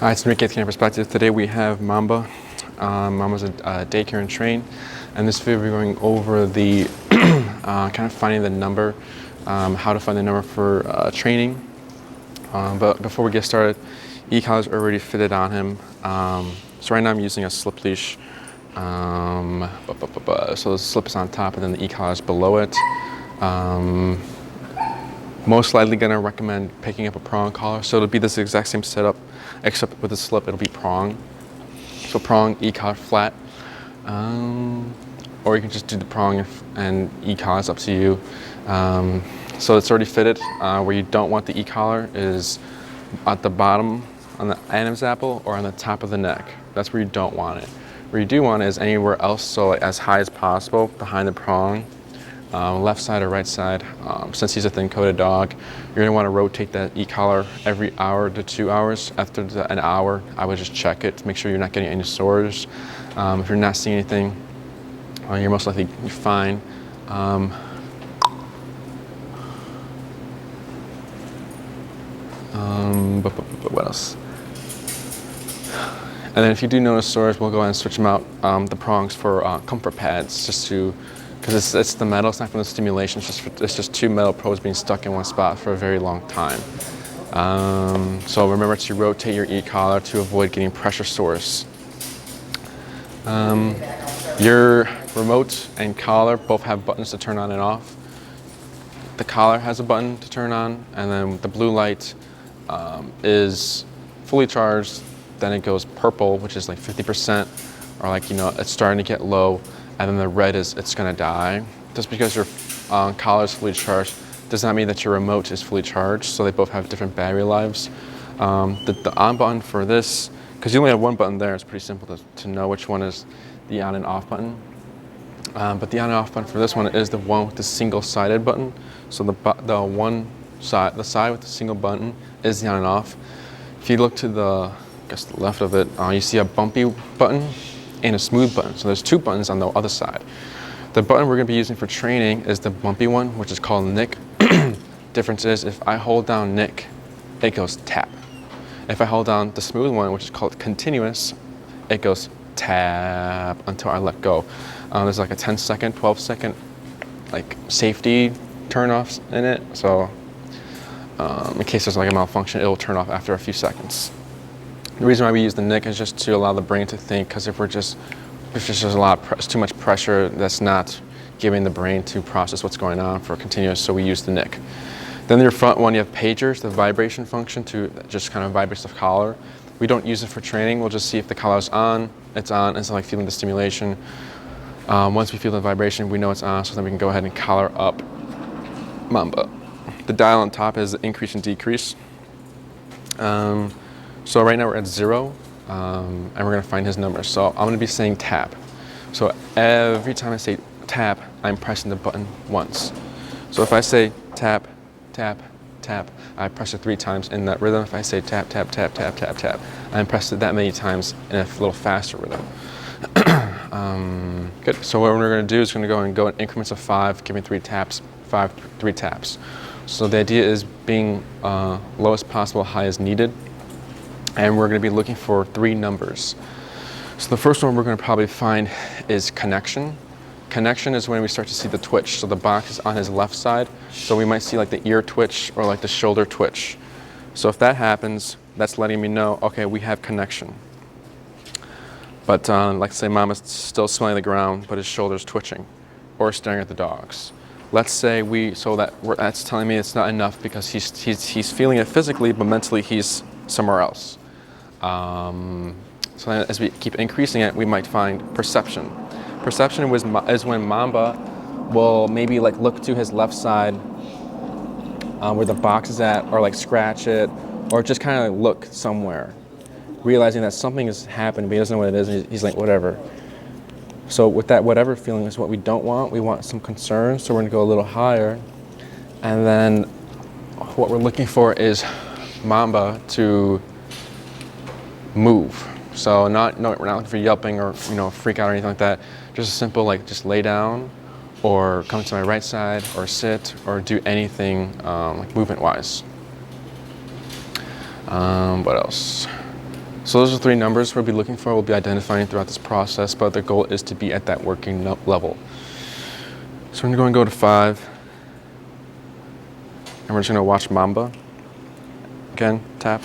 Hi, it's Rick Canine Perspective. Today we have Mamba. Mamba's a daycare and train. And this video we're going over the kind of finding the number, how to find the number for training. But before we get started, e-collar's already fitted on him. So right now I'm using a slip leash. So the slip is on top and then the e-collar is below it. Most likely gonna recommend picking up a prong collar. So it'll be this exact same setup, except with the slip, it'll be prong. So prong, e-collar flat. Or you can just do the prong and e-collar, it's up to you. So it's already fitted. Where you don't want the e-collar is at the bottom on the Adam's apple or on the top of the neck. That's where you don't want it. Where you do want it is anywhere else, so like as high as possible behind the prong. Left side or right side. Since he's a thin-coated dog, you're going to want to rotate that e-collar every hour to 2 hours. After an hour, I would just check it to make sure you're not getting any sores. If you're not seeing anything, you're most likely fine. But what else? And then if you do notice sores, we'll go ahead and switch them out, the prongs for comfort pads, just to, because it's the metal, it's not from the stimulation, it's just two metal probes being stuck in one spot for a very long time. So remember to rotate your e-collar to avoid getting pressure sores. Your remote and collar both have buttons to turn on and off. The collar has a button to turn on, and then the blue light is fully charged. Then it goes purple, which is like 50%, or like, you know, it's starting to get low. And then the red is it's gonna die. Just because your collar is fully charged does not mean that your remote is fully charged, so they both have different battery lives. The on button for this, because you only have one button there, it's pretty simple to know which one is the on and off button. But the on and off button for this one is the one with the single-sided button. So the side with the single button is the on and off. If you look to the left of it, you see a bumpy button and a smooth button. So there's two buttons on the other side. The button we're going to be using for training is the bumpy one, which is called Nick. Difference is if I hold down Nick, it goes tap. If I hold down the smooth one, which is called continuous, it goes tap until I let go. There's like a 10-second, 12-second like safety turn-offs in it. So in case there's like a malfunction, it will turn off after a few seconds. The reason why we use the Nick is just to allow the brain to think, because if there's just too much pressure, that's not giving the brain to process what's going on for continuous, so we use the Nick. Then your front one, you have pagers, the vibration function to just kind of vibrates the collar. We don't use it for training, we'll just see if the collar's on, it's like feeling the stimulation. Once we feel the vibration, we know it's on, so then we can go ahead and collar up Mamba. The dial on top is the increase and decrease. So right now we're at 0, and we're going to find his number. So I'm going to be saying tap. So every time I say tap, I'm pressing the button once. So if I say tap, tap, tap, I press it 3 times in that rhythm. If I say tap, tap, tap, tap, tap, tap, I press it that many times in a little faster rhythm. Good. So what we're going to do is going to go in increments of 5, give me 3 taps, 5, 3 taps. So the idea is being lowest possible, high as needed. And we're going to be looking for 3 numbers. So the first one we're going to probably find is connection. Connection is when we start to see the twitch. So the box is on his left side, so we might see like the ear twitch or like the shoulder twitch. So if that happens, that's letting me know, okay, we have connection. But like say Mama's still smelling the ground, but his shoulder's twitching or staring at the dogs. Let's say that's telling me it's not enough because he's feeling it physically, but mentally he's somewhere else. So as we keep increasing it, we might find perception. Perception is when Mamba will maybe like look to his left side where the box is at, or like scratch it, or just kind of look somewhere, realizing that something has happened, but he doesn't know what it is, and he's like, whatever. So with that whatever feeling is what we don't want. We want some concern, so we're going to go a little higher. And then what we're looking for is Mamba to move. So we're not looking for yelping or freak out or anything like that. Just a simple like just lay down, or come to my right side, or sit, or do anything like movement wise. What else? So those are 3 numbers we'll be looking for, we'll be identifying throughout this process, but the goal is to be at that working level. So we're going to go to 5, and we're just going to watch Mamba. Again, tap,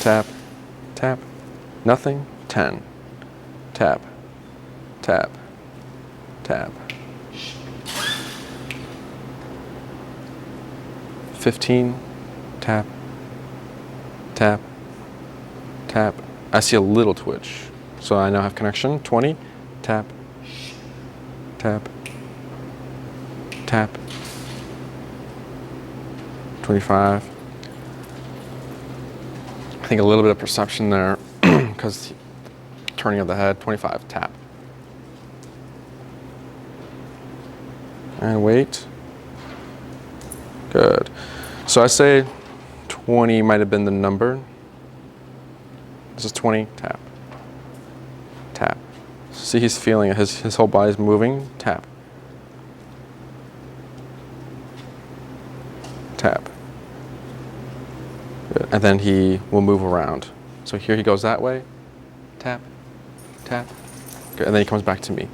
tap, tap, nothing, 10, tap, tap, tap, 15, tap, tap, tap. I see a little twitch, so I now have connection. 20, tap, tap, tap, 25. I think a little bit of perception there because turning of the head. 25, tap. And wait. Good. So I say 20 might have been the number. This is 20, tap, tap. See, he's feeling it. His whole body's moving. Tap, tap. Good. And then he will move around. So here he goes that way. Tap, tap. Good. And then he comes back to me.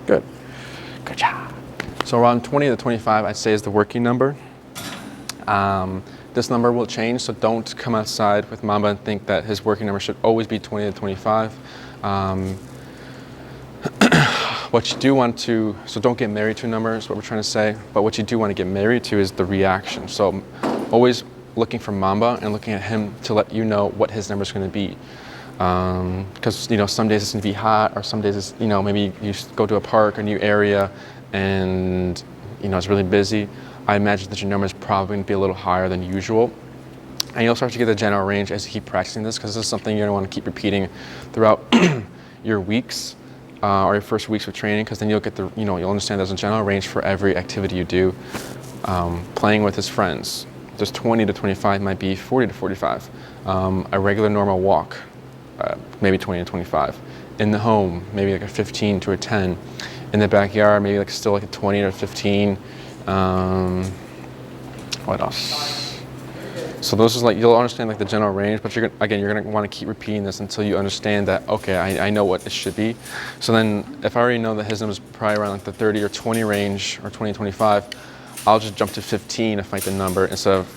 Good. Good job. So around 20 to 25, I'd say is the working number. This number will change, so don't come outside with Mamba and think that his working number should always be 20 to 25. What you do want to, so don't get married to a number is what we're trying to say, but what you do want to get married to is the reaction. So always looking for Mamba and looking at him to let you know what his number is going to be. Because some days it's going to be hot, or some days it's, maybe you go to a park or new area and it's really busy. I imagine that your number is probably going to be a little higher than usual. And you'll start to get the general range as you keep practicing this, because this is something you're going to want to keep repeating throughout your weeks or your first weeks of training, because then you'll get the, you'll understand there's a general range for every activity you do. Playing with his friends, there's 20 to 25, might be 40 to 45. A regular normal walk, maybe 20 to 25. In the home, maybe like a 15 to a 10. In the backyard, maybe still like a 20 or 15. What else? So those is you'll understand the general range, but you're gonna want to keep repeating this until you understand that, okay, I know what it should be. So then if I already know that his number is probably around the 30 or 20 range, or 20, 25, I'll just jump to 15 to find the number instead of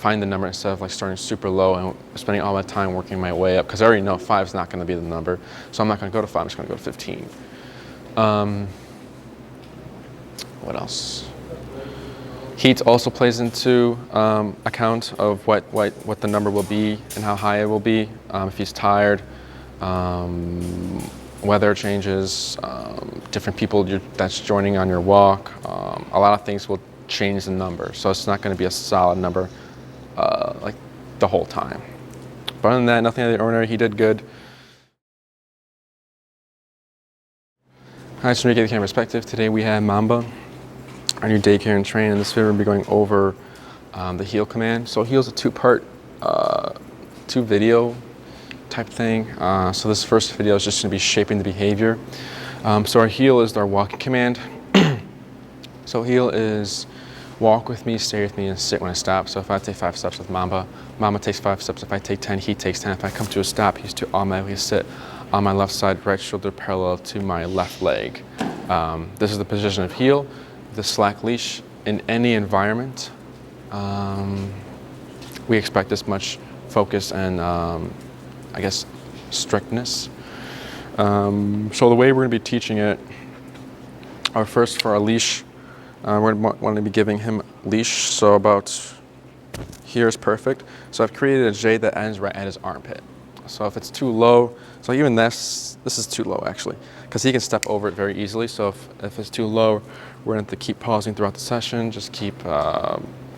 starting super low and spending all my time working my way up, because I already know 5 is not going to be the number. So I'm not going to go to 5, I'm just going to go to 15. What else? Heat also plays into account of what the number will be and how high it will be. If he's tired, weather changes, different people that's joining on your walk, a lot of things will change the number. So it's not going to be a solid number the whole time. But other than that, nothing out of the ordinary. He did good. Hi, so to get the camera perspective, today we have Mamba, our new daycare and train. In this video, we'll be going over the heel command. So heel's a 2-part, 2-video type thing. So this first video is just going to be shaping the behavior. So our heel is our walking command. So heel is walk with me, stay with me, and sit when I stop. So if I take 5 steps with Mamba, Mamba takes 5 steps. If I take 10, he takes 10. If I come to a stop, he's to automatically sit on my left side, right shoulder parallel to my left leg. This is the position of heel. The slack leash in any environment. We expect this much focus and strictness. So the way we're going to be teaching it, first for our leash, we're going to be giving him leash. So about here is perfect. So I've created a J that ends right at his armpit. So if it's too low, so even this is too low actually, because he can step over it very easily. So if it's too low, we're going to have to keep pausing throughout the session, just keep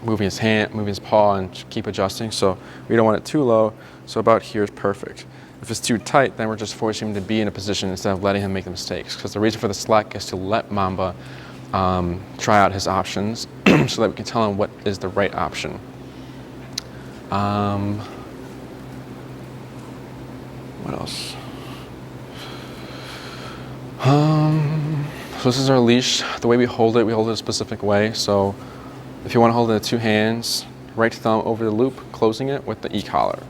moving his hand, moving his paw, and keep adjusting. So we don't want it too low, so about here is perfect. If it's too tight, then we're just forcing him to be in a position instead of letting him make the mistakes, because the reason for the slack is to let Mamba try out his options so that we can tell him what is the right option. What else? So this is our leash. The way we hold it a specific way. So if you want to hold it in 2 hands, right thumb over the loop, closing it with the e-collar.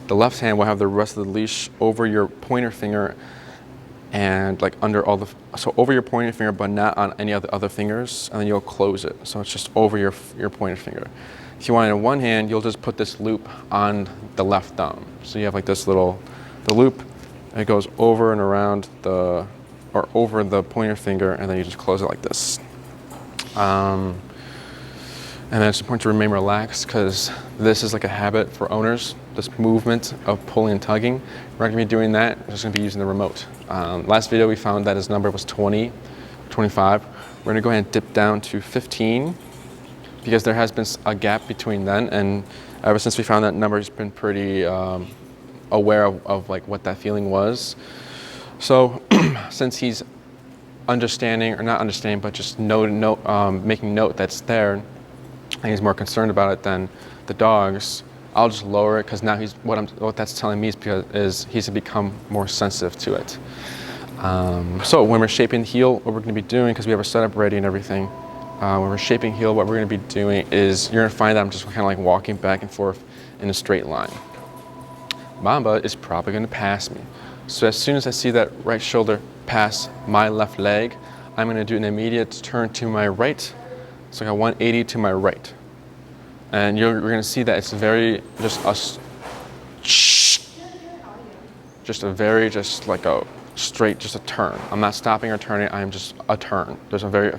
the left hand will have the rest of the leash over your pointer finger and like under all the, so over your pointer finger, but not on any of the other fingers, and then you'll close it. So it's just over your pointer finger. If you want it in one hand, you'll just put this loop on the left thumb. So you have like this little, the loop, and it goes over and around the, or over the pointer finger, and then you just close it like this. And then it's important to remain relaxed because this is like a habit for owners, this movement of pulling and tugging. We're not gonna be doing that, we're just gonna be using the remote. Last video we found that his number was 20, 25. We're gonna go ahead and dip down to 15 because there has been a gap between then, and ever since we found that number, he's been pretty aware of like what that feeling was. So since he's understanding, or not understanding, but just making note that's there, and he's more concerned about it than the dogs, I'll just lower it because now he's, what that's telling me is he's become more sensitive to it. So when we're shaping heel, what we're going to be doing, because we have our setup ready and everything, when we're shaping heel, what we're going to be doing is you're going to find that I'm just kind of like walking back and forth in a straight line. Mamba is probably going to pass me. So as soon as I see that right shoulder pass my left leg, I'm going to do an immediate turn to my right. So I got 180 to my right. And you're going to see that it's very, just like a straight, just a turn. I'm not stopping or turning, I'm just a turn. There's a very,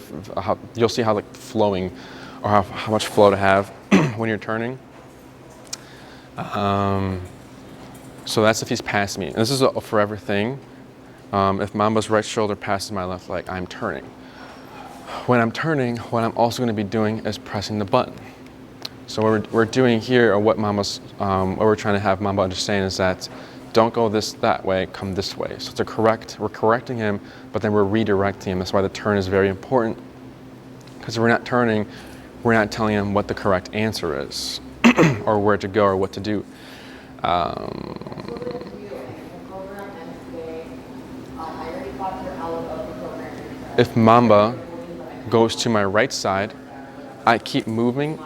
you'll see how like flowing, or how much flow to have when you're turning. So that's if he's passed me. And this is a forever thing. If Mamba's right shoulder passes my left leg, I'm turning. When I'm turning, what I'm also going to be doing is pressing the button. So what we're doing here, or what we're trying to have Mamba understand is that don't go that way, come this way. So we're correcting him, but then we're redirecting him. That's why the turn is very important. Because if we're not turning, we're not telling him what the correct answer is, or where to go, or what to do. If Mamba goes to my right side, I keep moving,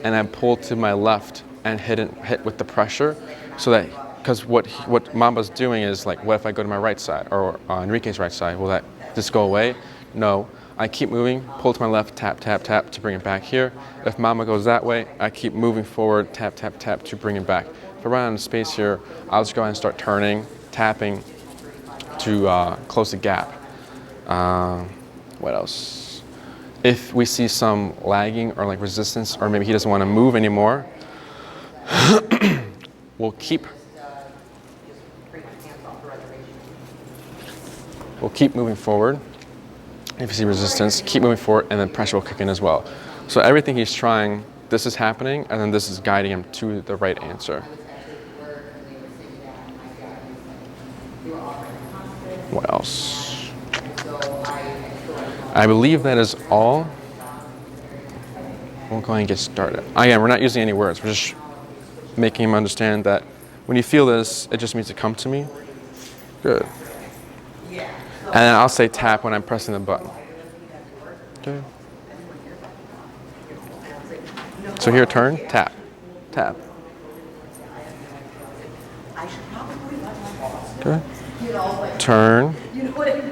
and I pull to my left and hit with the pressure, so that, because what Mamba's doing is like, what if I go to my right side, or Enrique's right side? Will that just go away? No. I keep moving, pull to my left, tap, tap, tap to bring it back here. If Mamba goes that way, I keep moving forward, tap, tap, tap to bring it back. If I run out of space here, I'll just go ahead and start turning, tapping to close the gap. What else? If we see some lagging or like resistance, or maybe he doesn't want to move anymore, we'll keep moving forward. If you see resistance, keep moving forward, and then pressure will kick in as well. So everything he's trying, this is happening, and then this is guiding him to the right answer. What else? I believe that is all. We'll go ahead and get started. Again, we're not using any words. We're just making him understand that when you feel this, it just means to come to me. Good. And then I'll say tap when I'm pressing the button. Okay. So here, turn, tap, tap. Okay. Turn.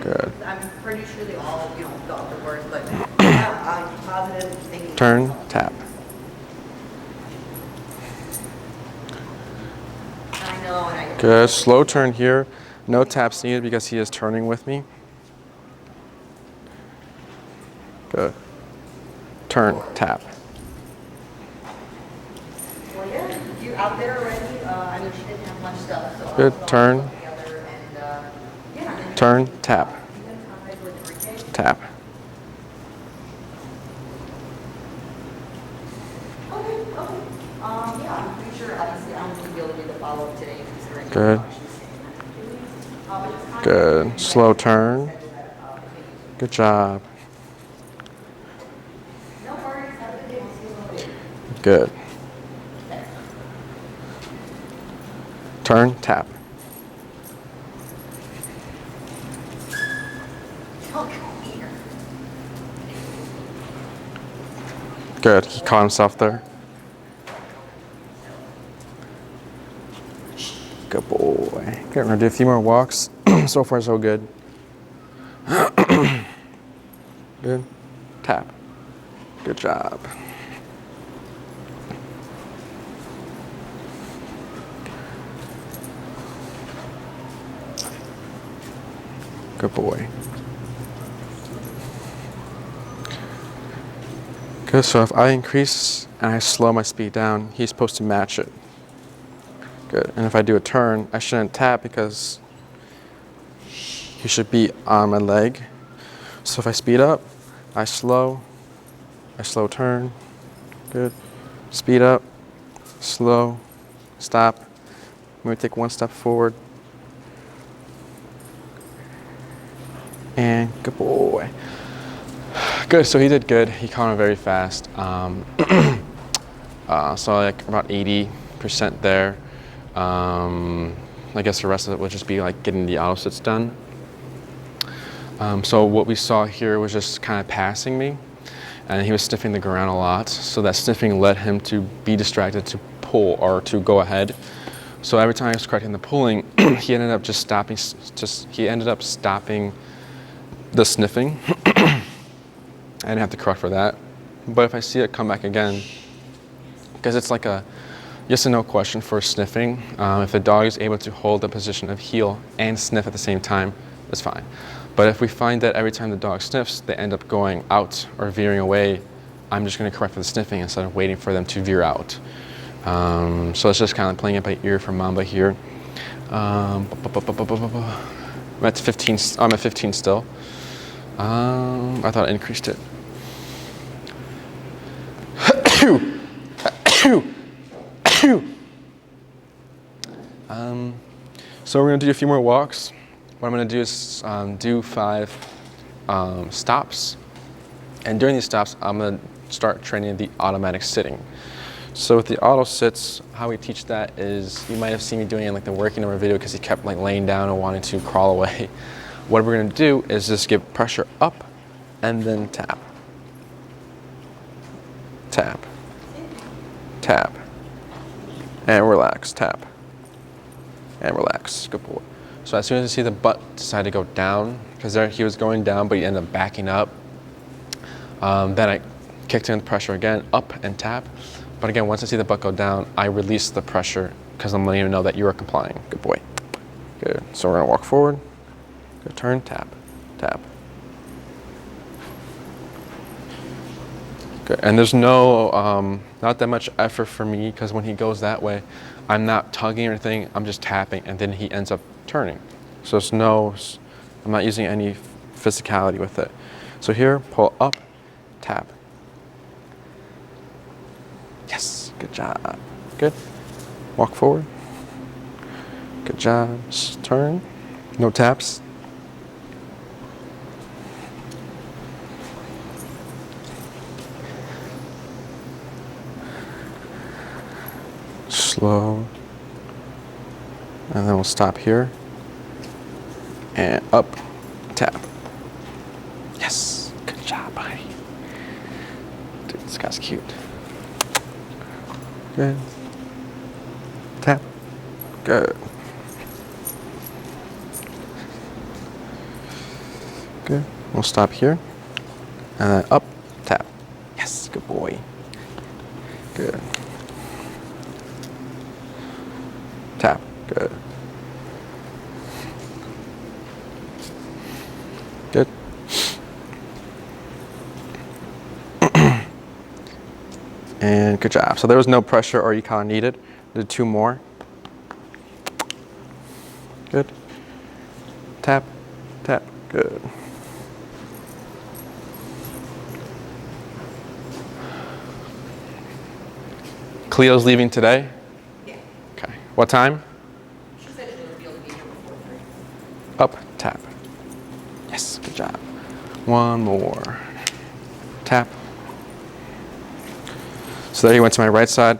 Good. I'm pretty sure they all, got the words, but positive thinking. Turn, tap. I know, and I. Good. Slow turn here. No taps needed because he is turning with me. Good. Turn, tap. Well, yeah, you out there already. I mean, she didn't have much stuff, so. Good. Turn. Turn, tap. Tap. Okay. Yeah, I'm pretty sure, obviously, I'm going to be able to do the follow-up today. Good. Good. Slow turn. Good job. Good. Turn, tap. Good. He caught himself there. Okay, we're gonna do a few more walks. So far, so good. Good. Tap. Good job. Good boy. Good, so if I increase and I slow my speed down, he's supposed to match it. Good, and if I do a turn, I shouldn't tap because he should be on my leg. So if I speed up, I slow turn. Good. Speed up, slow, stop. Maybe take one step forward. And good boy. Good, so he did good. He caught him very fast. So like about 80% there. I guess the rest of it would just be like getting the auto sits done. So what we saw here was just kind of passing me, and he was sniffing the ground a lot. So that sniffing led him to be distracted to pull or to go ahead. So every time I was correcting the pulling, he ended up just stopping. He ended up stopping the sniffing. I didn't have to correct for that. But if I see it come back again, because it's like a yes and no question for sniffing. If the dog is able to hold the position of heel and sniff at the same time, that's fine. But if we find that every time the dog sniffs, they end up going out or veering away, I'm just going to correct for the sniffing instead of waiting for them to veer out. So it's just kind of playing it by ear for Mamba here. I'm at 15. I'm at 15 still. I thought I increased it. So we're going to do a few more walks. What I'm going to do is do 5 stops. And during these stops, I'm going to start training the automatic sitting. So with the auto sits, how we teach that is, you might have seen me doing it in like the working number video because he kept like laying down and wanting to crawl away. What we're going to do is just give pressure up and then tap. Tap. Tap. And relax. Tap. And relax. Good boy. So as soon as you see the butt decide to go down, because there he was going down, but he ended up backing up. Then I kicked in the pressure again, up and tap. But again, once I see the butt go down, I release the pressure because I'm letting him know that you are complying. Good boy. Good. So we're gonna walk forward. Good turn. Tap. Tap. Good. And there's no, not that much effort for me because when he goes that way, I'm not tugging or anything. I'm just tapping, and then he ends up turning. So it's no, I'm not using any physicality with it. So here, pull up, tap. Yes, good job. Good. Walk forward. Good job. Turn. No taps. Slow. And then we'll stop here. And up, tap. Yes, good job, buddy. Dude, this guy's cute. Good. Tap. Good. Good. We'll stop here. And then up, tap. Yes, good boy. Good. Tap. Good. Good. And good job. So there was no pressure or econ needed. Did 2 more. Good. Tap. Tap. Good. Cleo's leaving today? Yeah. Okay. What time? She said she would be able to be here before 3. Up, tap. Yes, good job. 1 more. Tap. So there he went to my right side.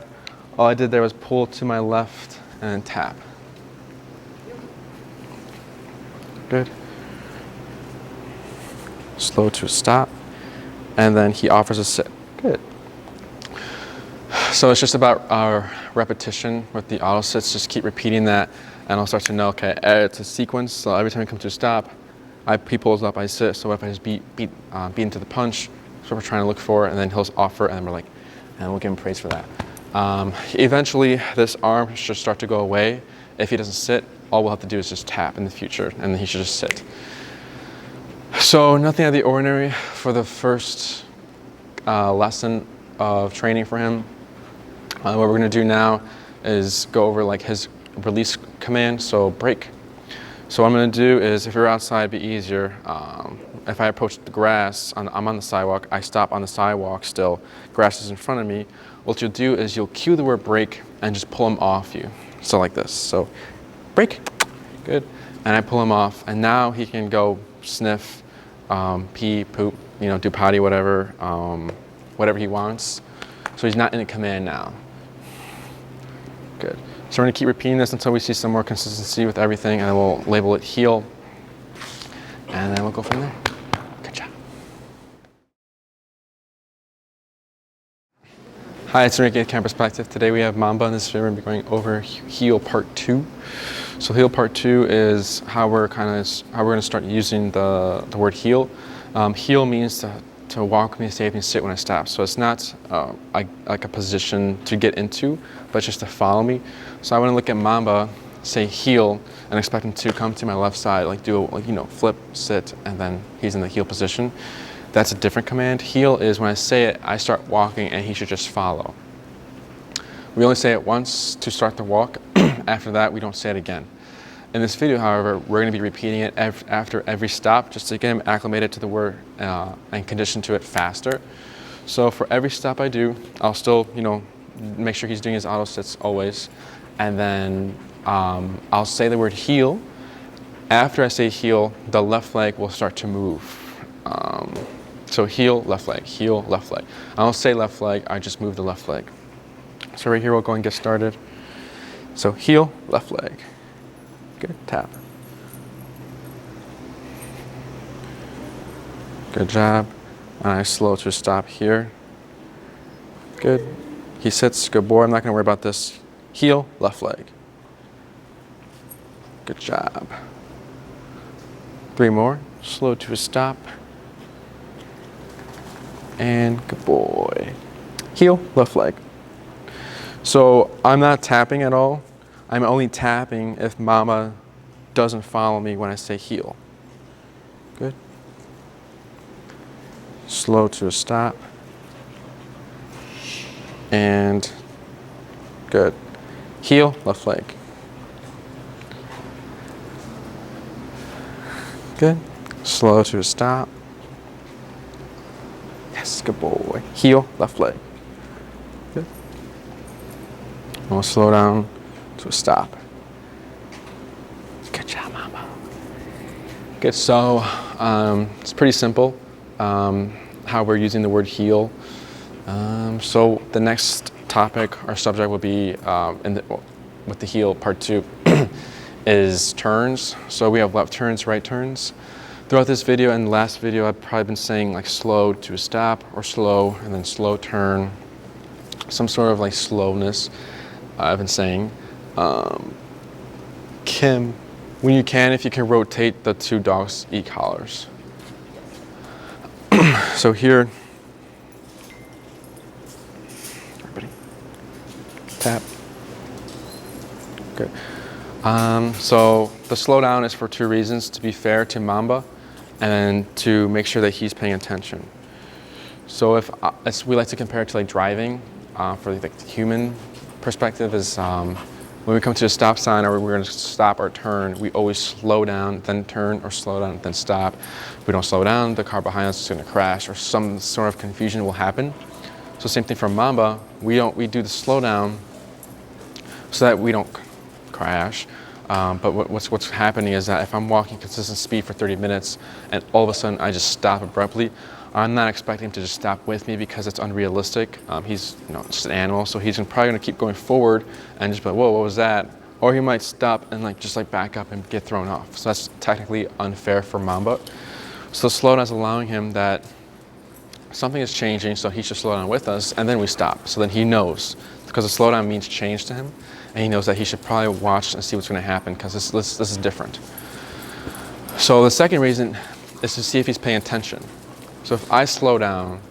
All I did there was pull to my left and then tap. Good. Slow to stop. And then he offers a sit. Good. So it's just about our repetition with the auto sits. Just keep repeating that. and I'll start to know, okay, it's a sequence. So every time he comes to a stop, he pulls up, I sit. So if I just beat into the punch, that's what we're trying to look for, and then he'll offer, and then we're like, and we'll give him praise for that. Eventually, this arm should start to go away. If he doesn't sit, all we'll have to do is just tap in the future, and then he should just sit. So nothing out of the ordinary for the first lesson of training for him. What we're going to do now is go over like his release command, so break. So what I'm going to do is, if you're outside, it'd be easier. If I approach the grass, I'm on the sidewalk, I stop on the sidewalk still, grass is in front of me, what you'll do is you'll cue the word break and just pull him off you. So like this, so break, good. And I pull him off, and now he can go sniff, pee, poop, do potty, whatever he wants. So he's not in a command now. Good. So we're going to keep repeating this until we see some more consistency with everything, and then we'll label it heel, and then we'll go from there. Good job. Hi, it's Enrique at Camp Perspective. Today we have Mamba in this video. We're going to be going over heel part 2. So heel part 2 is how we're going to start using the word heel. Heel means to walk me, stay with me, sit when I stop. So it's not like a position to get into, but just to follow me. So I want to look at Mamba, say heel, and expect him to come to my left side, like do flip, sit, and then he's in the heel position. That's a different command. Heel is when I say it, I start walking and he should just follow. We only say it once to start the walk. After that, we don't say it again. In this video, however, we're going to be repeating it after every stop just to get him acclimated to the word and conditioned to it faster. So for every stop I do, I'll still, make sure he's doing his auto sits always. And then I'll say the word heel. After I say heel, the left leg will start to move. So heel, left leg, heel, left leg. I don't say left leg, I just move the left leg. So right here, we'll go and get started. So heel, left leg. Good, tap. Good job. And I slow to a stop here. Good. He sits, good boy. I'm not going to worry about this. Heel, left leg. Good job. 3 more. Slow to a stop. And good boy. Heel, left leg. So I'm not tapping at all. I'm only tapping if Mamba doesn't follow me when I say heel. Good. Slow to a stop. And good. Heel, left leg. Good. Slow to a stop. Yes, good boy. Heel, left leg. Good. And we'll slow down to a stop. Good job, Mamba. Good, so it's pretty simple how we're using the word heel. So the next topic or subject will be with the heel part 2 is turns. So we have left turns, right turns. Throughout this video and the last video, I've probably been saying like slow to a stop or slow and then slow turn. Some sort of like slowness I've been saying. Kim, when you can, if you can rotate the 2 dogs e-collars. So here, everybody, tap. Good. So the slowdown is for 2 reasons: to be fair to Mamba, and to make sure that he's paying attention. So if we like to compare it to like driving, for the human perspective is when we come to a stop sign or we're going to stop or turn, we always slow down, then turn, or slow down, then stop. If we don't slow down, the car behind us is going to crash, or some sort of confusion will happen. So same thing for Mamba. We do the slow down so that we don't crash. But what's happening is that if I'm walking consistent speed for 30 minutes and all of a sudden I just stop abruptly, I'm not expecting him to just stop with me because it's unrealistic. He's just an animal, so he's probably going to keep going forward and just be like, whoa, what was that? Or he might stop and just back up and get thrown off. So that's technically unfair for Mamba. So slowdown is allowing him that something is changing, so he should slow down with us, and then we stop. So then he knows, because the slowdown means change to him. and he knows that he should probably watch and see what's going to happen because this is different. So the second reason is to see if he's paying attention. So if I slow down,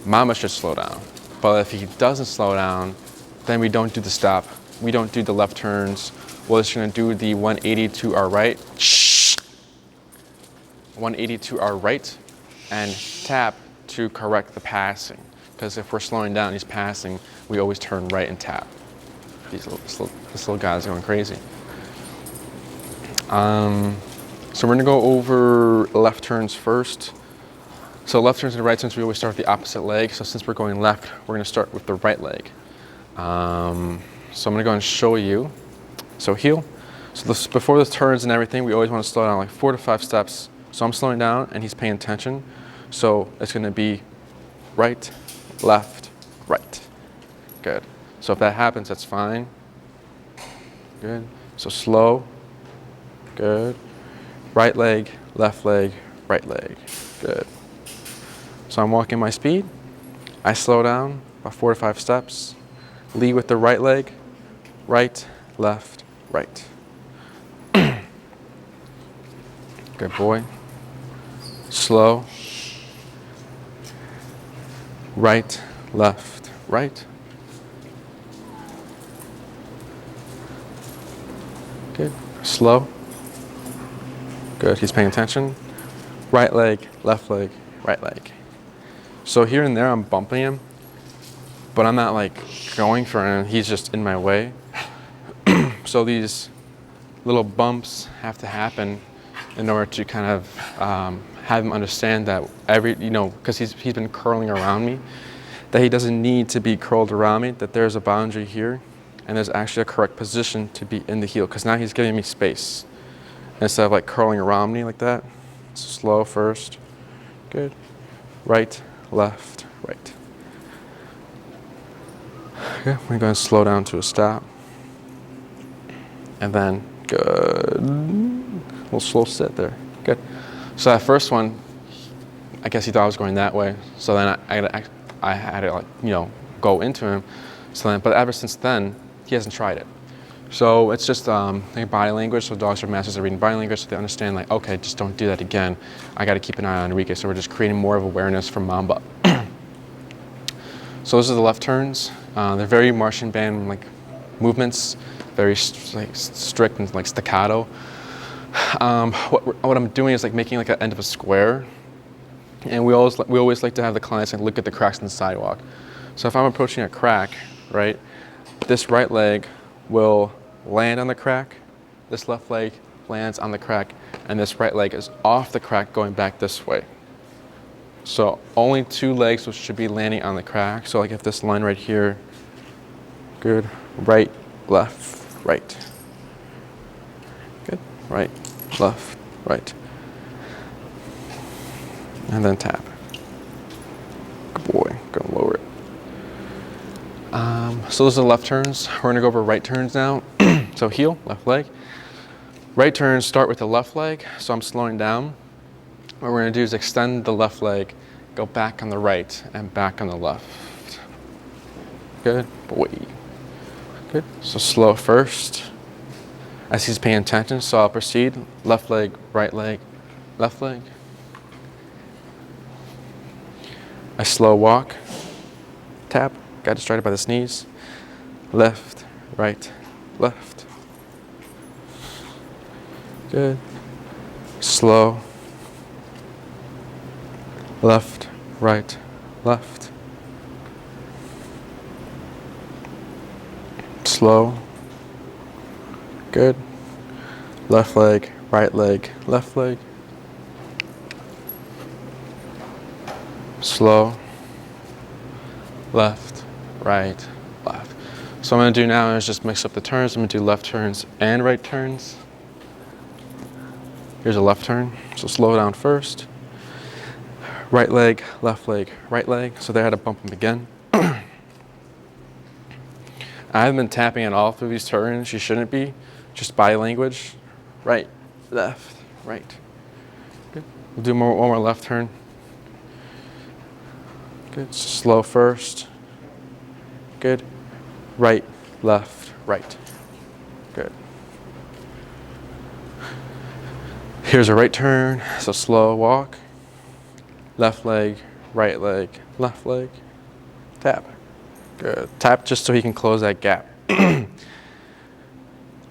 Mamba should slow down. But if he doesn't slow down, then we don't do the stop. We don't do the left turns. We're just going to do the 180 to our right. 180 to our right and tap to correct the passing. Because if we're slowing down, he's passing, we always turn right and tap. This little guy's going crazy. So we're gonna go over left turns first. So left turns and right turns, we always start with the opposite leg. So since we're going left, we're gonna start with the right leg. So I'm gonna go and show you. So heel. So before the turns and everything, we always wanna slow down like 4 to 5 steps. So I'm slowing down and he's paying attention. So it's gonna be right, left, right. Good. So if that happens, that's fine. Good. So slow. Good. Right leg, left leg, right leg. Good. So I'm walking my speed. I slow down about 4 to 5 steps. Lead with the right leg. Right, left, right. Good boy. Slow. Right, left, right. Good. Slow. Good. He's paying attention. Right leg, left leg, right leg. So here and there I'm bumping him, but I'm not like going for him. He's just in my way. So these little bumps have to happen in order to kind of have him understand that because he's been curling around me, that he doesn't need to be curled around me, that there's a boundary here, and there's actually a correct position to be in the heel, because now he's giving me space. Instead of like curling around me like that. Slow first. Good. Right, left, right. Okay, we're going to slow down to a stop. And then, good. A little slow sit there. Good. So that first one, I guess he thought I was going that way. So then I had to go into him. So then, but ever since then, he hasn't tried it. So it's just body language. So dogs are masters at reading body language, so they understand like, okay, just don't do that again. I got to keep an eye on Enrique. So we're just creating more of awareness from Mamba. So those are the left turns. They're very Martian band like movements, very strict and like staccato. What I'm doing is like making like an end of a square, and we always like to have the clients like look at the cracks in the sidewalk. So if I'm approaching a crack, right, this right leg will land on the crack, this left leg lands on the crack, and this right leg is off the crack going back this way. So only 2 legs which should be landing on the crack. So like if this line right here, good, right, left, right. Good, right, left, right. And then tap. Good boy, gonna lower it. So those are the left turns. We're gonna go over right turns now. So heel, left leg. Right turns start with the left leg, so I'm slowing down. What we're gonna do is extend the left leg, go back on the right and back on the left. Good boy. Good. So slow first. As he's paying attention, so I'll proceed. Left leg, left leg. I slow walk, tap, got distracted by the sneeze. Left, right, left. Good. Slow. Left, right, left. Slow. Good. Left leg, left leg. Slow. Left, right, left. So what I'm going to do now is just mix up the turns. I'm going to do left turns and right turns. Here's a left turn. So slow down first. Right leg, right leg. So there I had to bump him again. I haven't been tapping at all through these turns. You shouldn't be. Just body language. Right, left, right. Good. We'll do one more left turn. Good. Slow first. Good. Right, left, right. Here's a right turn, so slow walk. Left leg, left leg, tap. Good. Tap just so he can close that gap.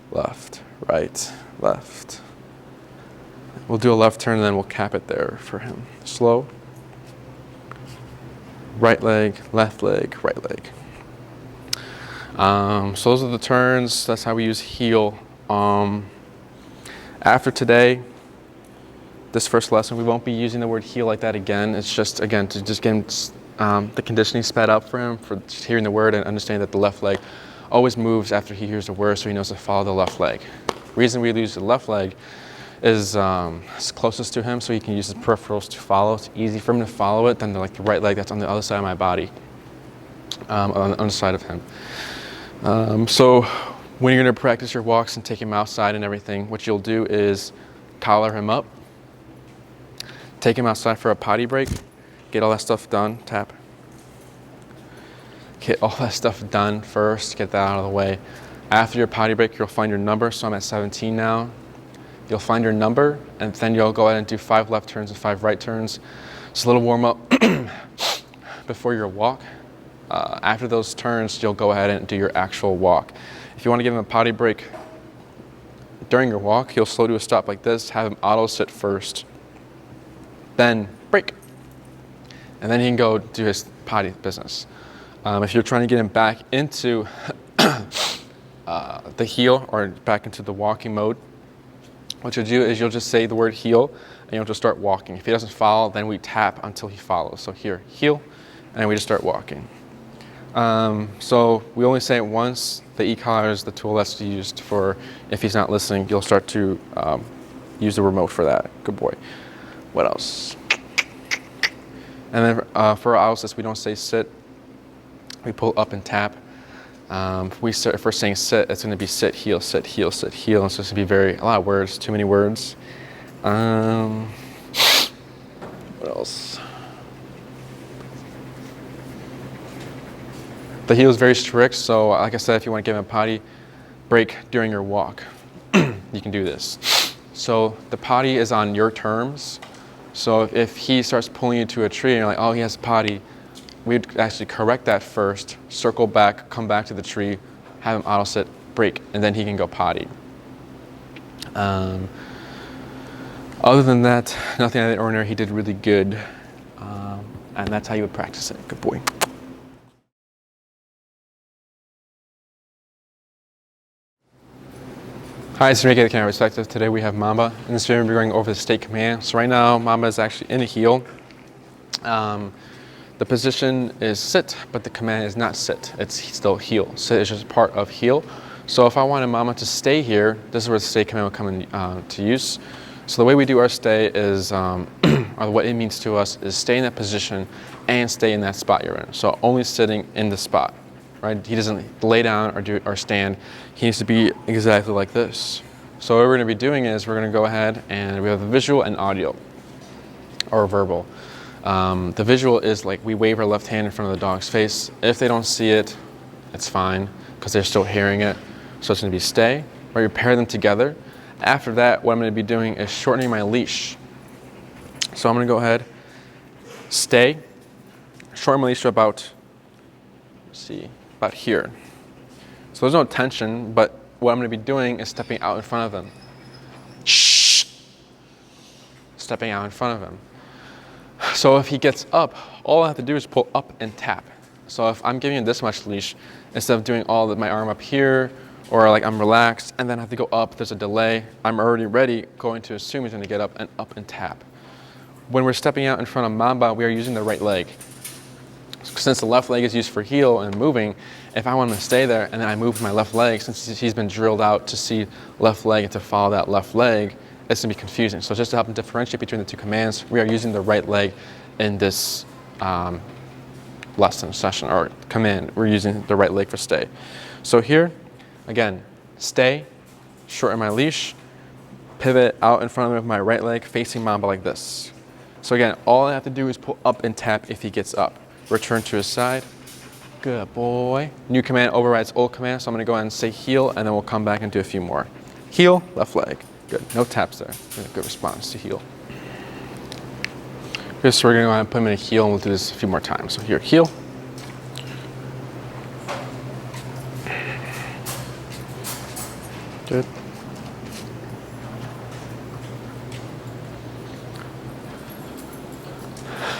Left, right, left. We'll do a left turn and then we'll cap it there for him. Slow. Right leg, right leg. So those are the turns. That's how we use heel. After today, this first lesson, we won't be using the word heel like that again. It's just, again, to just get him, the conditioning sped up for him, for just hearing the word and understanding that the left leg always moves after he hears the word, so he knows to follow the left leg. The reason we use the left leg is it's closest to him, so he can use his peripherals to follow. It's easy for him to follow it than the right leg that's on the other side of my body, on the underside of him. So when you're going to practice your walks and take him outside and everything, what you'll do is collar him up, take him outside for a potty break, get all that stuff done, tap. Get all that stuff done first, get that out of the way. After your potty break, you'll find your number. So I'm at 17 now. You'll find your number, and then you'll go ahead and do 5 left turns and 5 right turns. Just a little warm up before your walk. After those turns, you'll go ahead and do your actual walk. If you want to give him a potty break during your walk, you'll slow to a stop like this, have him auto sit first, then break. And then he can go do his potty business. If you're trying to get him back into the heel or back into the walking mode, what you'll do is you'll just say the word heel and you'll just start walking. If he doesn't follow, then we tap until he follows. So here, heel, and we just start walking. So we only say it once. The e-collar is the tool that's used for if he's not listening. You'll start to use the remote for that. Good boy. What else? And then for our auto-sits, we don't say sit. We pull up and tap. If we're saying sit, it's going to be sit, heel, sit, heel, sit, heel. It's just going to be a lot of words, too many words. What else? The heel is very strict, so like I said, if you want to give him a potty break during your walk, you can do this. So the potty is on your terms. So if he starts pulling you to a tree and you're like, oh, he has a potty, we'd actually correct that first, circle back, come back to the tree, have him auto sit, break, and then he can go potty. Other than that, nothing out of the ordinary. He did really good, and that's how you would practice it. Good boy. Hi, it's San Miguel, Canada Perspective. Today we have Mamba. In this video, we're going over the state command. So right now, Mamba is actually in a heel. The position is sit, but the command is not sit. It's still heel. Sit is just part of heel. So if I wanted Mamba to stay here, this is where the stay command will come in to use. So the way we do our stay is, or what it means to us, is stay in that position and stay in that spot you're in. So only sitting in the spot, right? He doesn't lay down or stand. He needs to be exactly like this. So what we're going to be doing is we're going to go ahead and we have the visual and audio, or verbal. The visual is like we wave our left hand in front of the dog's face. If they don't see it, it's fine because they're still hearing it. So it's going to be stay, or you pair them together. After that, what I'm going to be doing is shortening my leash. So I'm going to go ahead, stay, shorten my leash to about, about here. So there's no tension, but what I'm going to be doing is stepping out in front of them. Shh! Stepping out in front of him. So if he gets up, all I have to do is pull up and tap. So if I'm giving him this much leash, instead of doing all of my arm up here, or like I'm relaxed, and then I have to go up, there's a delay, I'm already ready, going to assume he's going to get up and tap. When we're stepping out in front of Mamba, we are using the right leg. Since the left leg is used for heel and moving, if I want him to stay there and then I move my left leg, since he's been drilled out to see left leg and to follow that left leg, it's going to be confusing. So just to help him differentiate between the two commands, we are using the right leg in this lesson, session, or command. We're using the right leg for stay. So here, again, stay, shorten my leash, pivot out in front of me with my right leg facing Mamba like this. So again, all I have to do is pull up and tap if he gets up. Return to his side. Good boy. New command overrides old command, so I'm going to go ahead and say heel, and then we'll come back and do a few more. Heel, left leg. Good. No taps there. Good response to heel. Okay, so we're going to go ahead and put him in a heel, and we'll do this a few more times. So here, heel. Good.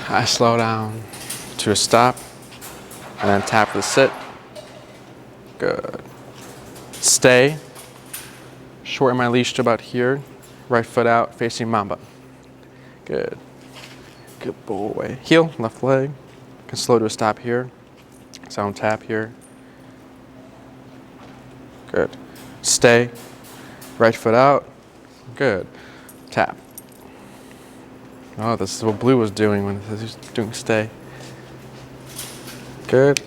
I slow down to a stop, and then tap for the sit. Good. Stay. Shorten my leash to about here. Right foot out, facing Mamba. Good. Good boy. Heel, left leg. Can slow to a stop here. Sound tap here. Good. Stay. Right foot out. Good. Tap. Oh, this is what Blue was doing when he was doing stay. Good.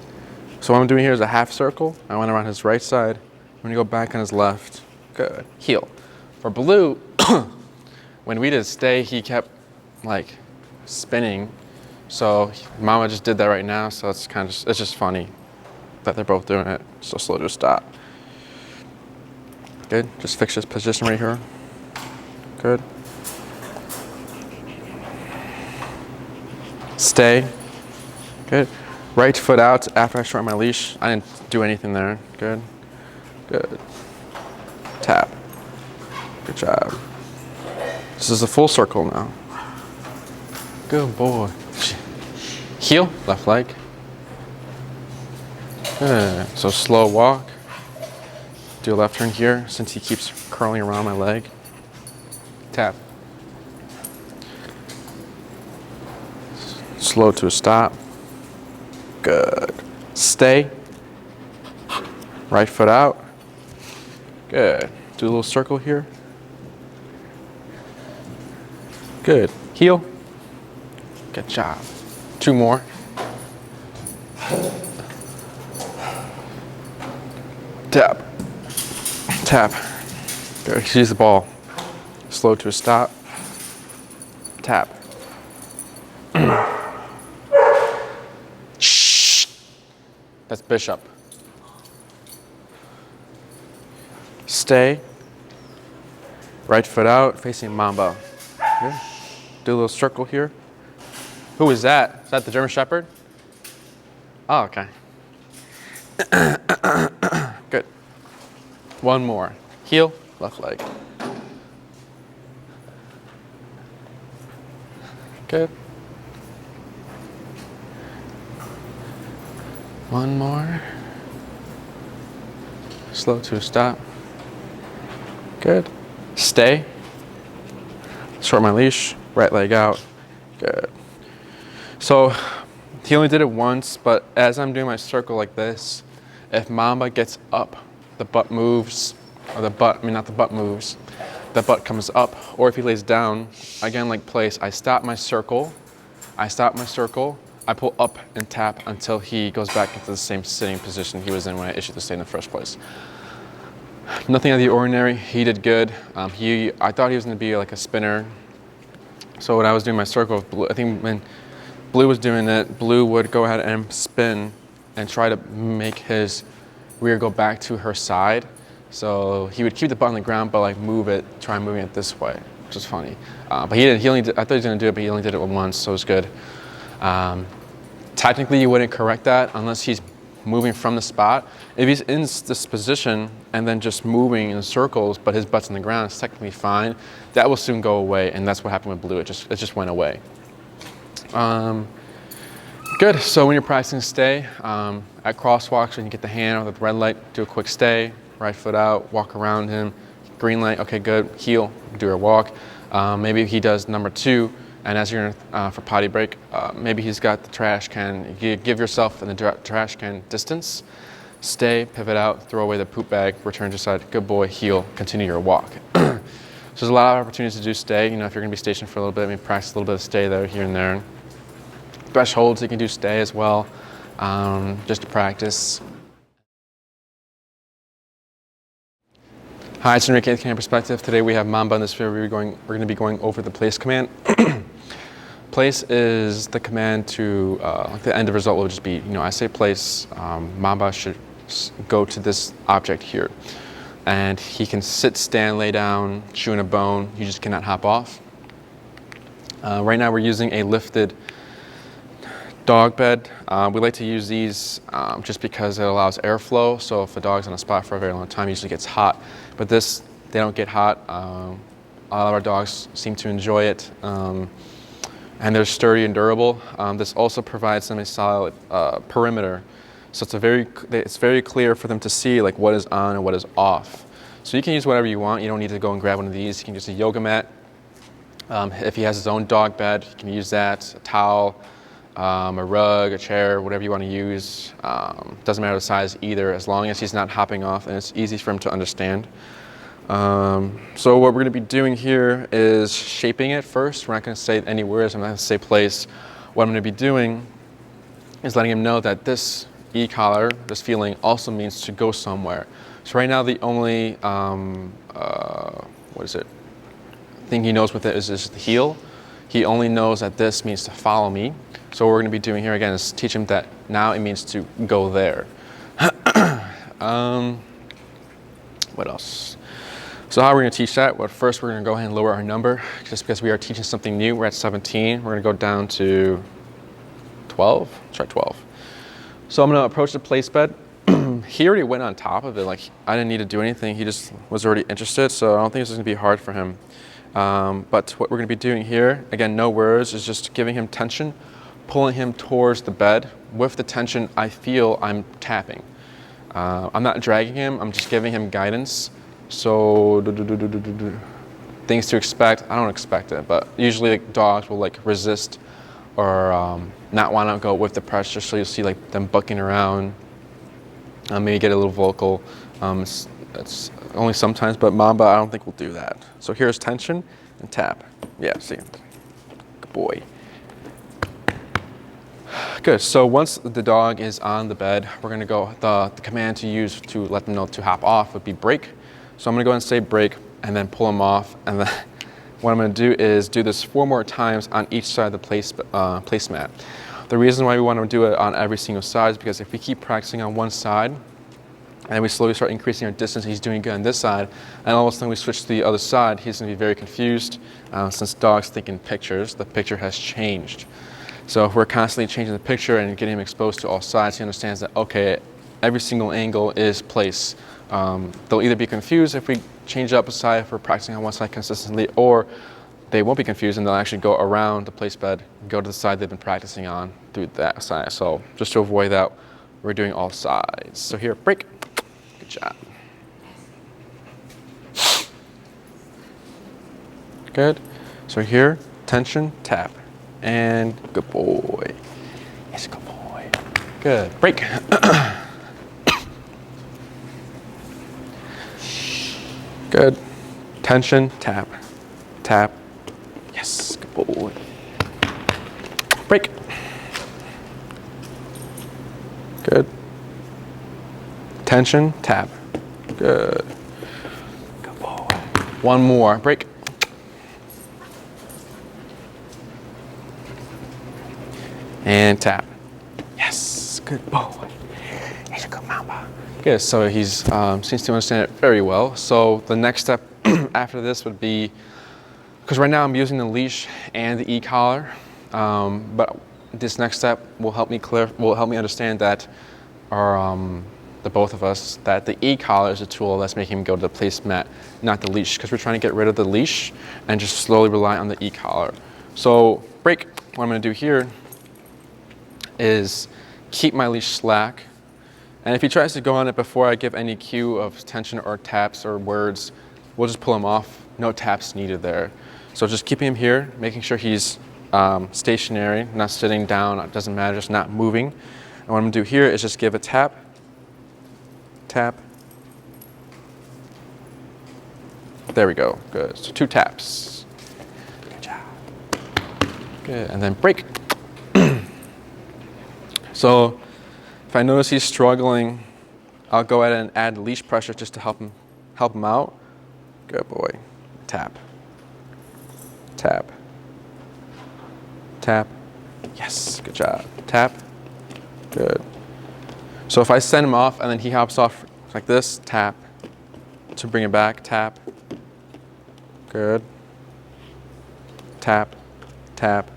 So what I'm doing here is a half circle. I went around his right side. I'm gonna go back on his left. Good. Heel. For Blue, when we did stay, he kept like spinning. So Mama just did that right now. So it's it's just funny that they're both doing it. So slow to stop. Good. Just fix this position right here. Good. Stay. Good. Right foot out after I shorten my leash. I didn't do anything there. Good. Good. Tap. Good job. This is a full circle now. Good boy. Heel, left leg. Good. So slow walk. Do a left turn here since he keeps curling around my leg. Tap. Slow to a stop. Good. Stay. Right foot out. Good. Do a little circle here. Good. Heel. Good job. 2 more. Tap. Tap. Good. Use the ball. Slow to a stop. Tap. Shh. That's Bishop. Stay. Right foot out, facing Mamba. Good. Do a little circle here. Who is that? Is that the German Shepherd? Oh, okay. Good. 1 more. Heel, left leg. Good. 1 more. Slow to a stop. Good. Stay. Short my leash. Right leg out. Good. So he only did it once, but as I'm doing my circle like this, if Mamba gets up, the butt moves, or not the butt moves, the butt comes up, or if he lays down, again like place, I stop my circle, I pull up and tap until he goes back into the same sitting position he was in when I issued the stay in the first place. Nothing out of the ordinary. He did good. I thought he was going to be like a spinner. So when I was doing my circle with Blue, I think when Blue was doing it, Blue would go ahead and spin and try to make his rear go back to her side. So he would keep the butt on the ground, but like try moving it this way, which is funny. But I thought he was going to do it, but he only did it once, so it was good. Technically, you wouldn't correct that unless he's moving from the spot. If he's in this position and then just moving in circles, but his butt's on the ground, it's technically fine. That will soon go away, and that's what happened with Blue. It just went away. Good. So when you're practicing stay at crosswalks, when you get the hand on the red light, do a quick stay, right foot out, walk around him. Green light, okay, good. Heel, do your walk. Maybe he does number 2. And as you're for potty break, maybe he's got the trash can. You give yourself in the trash can distance. Stay, pivot out, throw away the poop bag, return to side. Good boy, heel, continue your walk. So there's a lot of opportunities to do stay. You know, if you're gonna be stationed for a little bit, maybe practice a little bit of stay there, here and there. Thresholds, you can do stay as well, just to practice. Hi, it's Enrique, Canadian Perspective. Today we have Mamba in this video. We're going to be going over the place command. Place is the command to, like the end of result will just be, I say place, Mamba should go to this object here. and he can sit, stand, lay down, chew in a bone. You just cannot hop off. Right now we're using a lifted dog bed. We like to use these just because it allows airflow. So if a dog's on a spot for a very long time, it usually gets hot. But this, they don't get hot. A lot of our dogs seem to enjoy it. And they're sturdy and durable. This also provides them a solid perimeter. So it's very clear for them to see like what is on and what is off. So you can use whatever you want. You don't need to go and grab one of these. You can use a yoga mat. If he has his own dog bed, you can use that, a towel, a rug, a chair, whatever you want to use. Doesn't matter the size either, as long as he's not hopping off and it's easy for him to understand. So what we're going to be doing here is shaping it first. We're not going to say any words. I'm not going to say place. What I'm going to be doing is letting him know that this e-collar, this feeling, also means to go somewhere. So right now the only, thing he knows with it is the heel. He only knows that this means to follow me. So what we're going to be doing here again is teach him that now it means to go there. What else? So how are we going to teach that? Well, first we're going to go ahead and lower our number just because we are teaching something new. We're at 17. We're going to go down to 12. Let's try 12. So I'm going to approach the place bed. He already went on top of it. Like I didn't need to do anything. He just was already interested. So I don't think this is going to be hard for him. But what we're going to be doing here, again, no words, is just giving him tension, pulling him towards the bed. With the tension, I feel I'm tapping. I'm not dragging him. I'm just giving him guidance. So things to expect. I don't expect it, but usually like, dogs will like resist or not want to go with the pressure. So you'll see like them bucking around. Maybe get a little vocal. It's only sometimes, but Mamba, I don't think will do that. So here's tension and tap. Yeah, see, good boy. Good, so once the dog is on the bed, we're gonna go, the command to use to let them know to hop off would be break. So I'm gonna go ahead and say break and then pull them off. And then what I'm gonna do is do this 4 more times on each side of the placemat. The reason why we wanna do it on every single side is because if we keep practicing on one side, and we slowly start increasing our distance, he's doing good on this side, and all of a sudden we switch to the other side, he's going to be very confused. Since dogs think in pictures, the picture has changed. So if we're constantly changing the picture and getting him exposed to all sides, he understands that, okay, every single angle is place. They'll either be confused if we change up a side, if we're practicing on one side consistently, or they won't be confused and they'll actually go around the place bed, go to the side they've been practicing on through that side. So just to avoid that, we're doing all sides. So here, break. Good job. Good. So here, tension, tap. And good boy. Yes, good boy. Good. Break. Good. Tension, tap. Tap. Yes, good boy. Break. Good. Tension, tap. Good. Good boy. One more. Break. And tap. Yes. Good boy. He's a good Mamba. Good. So he's seems to understand it very well. So the next step after this would be, because right now I'm using the leash and the e-collar, but this next step will help me understand that the both of us, that the e-collar is a tool that's making him go to the placemat, not the leash, because we're trying to get rid of the leash and just slowly rely on the e-collar. So break. What I'm going to do here is keep my leash slack, and if he tries to go on it before I give any cue of tension or taps or words, we'll just pull him off. No taps needed there. So just keeping him here, making sure he's stationary, not sitting down, it doesn't matter, just not moving. And what I'm going to do here is just give a tap, tap. There we go. Good. So 2 taps. Good job. Good. And then break. So if I notice he's struggling, I'll go ahead and add leash pressure just to help him out. Good boy. Tap. Tap. Tap. Yes. Good job. Tap. Good. So if I send him off and then he hops off like this, tap, to bring it back. Tap. Good. Tap. Tap.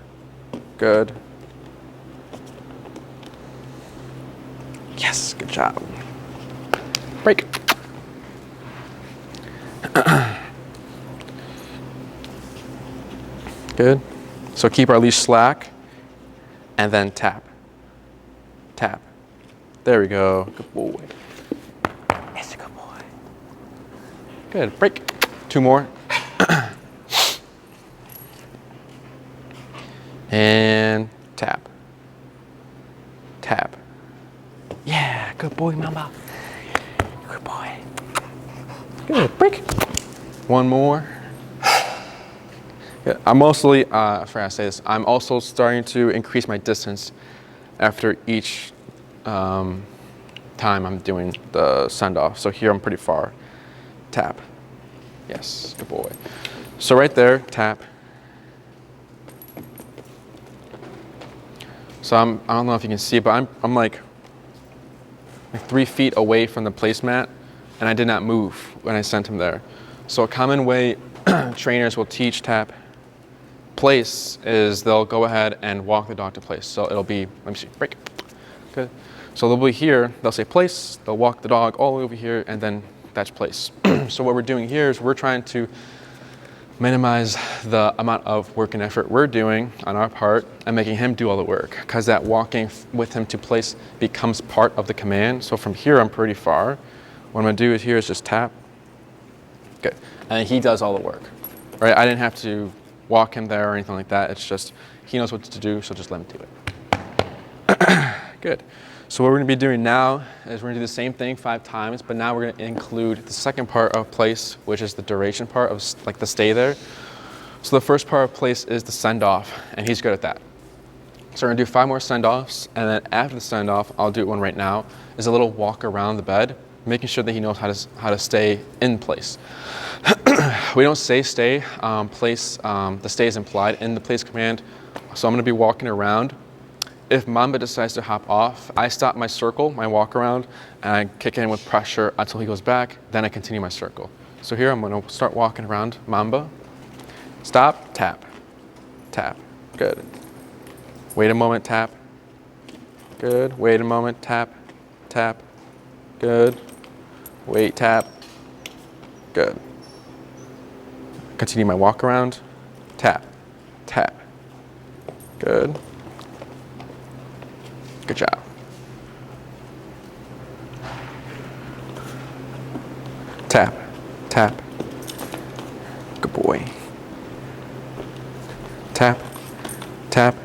Good. Yes, good job. Break. Good. So keep our leash slack and then tap. Tap. There we go. Good boy. It's a good boy. Good. Break. 2 more. And tap. Tap. Yeah, good boy, Mamba. Good boy. Good. Break. 1 more. Yeah, I'm mostly, I forgot to say this, I'm also starting to increase my distance after each time I'm doing the send off. So here I'm pretty far. Tap. Yes, good boy. So right there, tap. So I don't know if you can see, but I'm like 3 feet away from the placemat, and I did not move when I sent him there. So a common way trainers will teach tap place is they'll go ahead and walk the dog to place. So it'll be, let me see, break. Good. So they'll be here, they'll say place, they'll walk the dog all the way over here, and then that's place. So what we're doing here is we're trying to minimize the amount of work and effort we're doing on our part and making him do all the work, because that walking with him to place becomes part of the command. So from here, I'm pretty far. What I'm gonna do is here is just tap. Good. And he does all the work, right? I didn't have to walk him there or anything like that. It's just, he knows what to do, so just let him do it. Good. So what we're gonna be doing now is we're gonna do the same thing 5 times, but now we're gonna include the second part of place, which is the duration part of like the stay there. So the first part of place is the send off, and he's good at that. So we're gonna do 5 more send offs, and then after the send off, I'll do one right now, is a little walk around the bed, making sure that he knows how to stay in place. We don't say stay, place, the stay is implied in the place command. So I'm gonna be walking around. If Mamba decides to hop off, I stop my circle, my walk around, and I kick in with pressure until he goes back, then I continue my circle. So here I'm gonna start walking around Mamba. Stop, tap, tap, good. Wait a moment, tap, good. Wait a moment, tap, tap, good. Wait, tap, good. Continue my walk around, tap, tap, good. Good job. Tap, tap. Good boy. Tap, tap.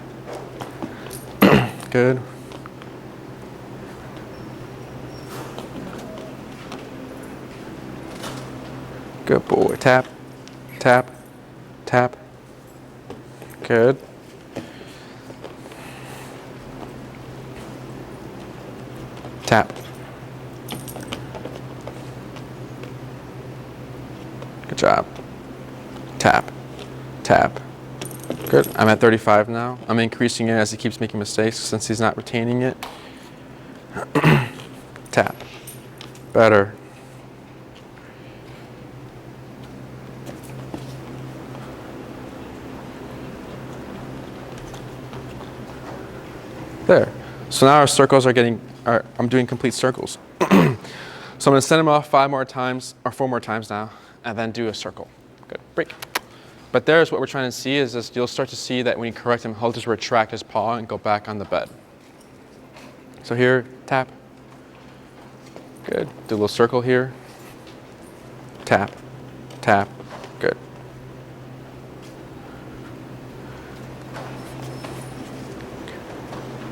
Good. Good boy. Tap, tap, tap. Good. Tap. Good job. Tap. Tap. Good. I'm at 35 now. I'm increasing it as he keeps making mistakes since he's not retaining it. Tap. Better. There. So now our circles are getting, I'm doing complete circles. So I'm gonna send him off 5 more times, or 4 more times now, and then do a circle. Good, break. But there's what we're trying to see is this, you'll start to see that when you correct him, he'll just retract his paw and go back on the bed. So here, tap. Good, do a little circle here. Tap, tap, good.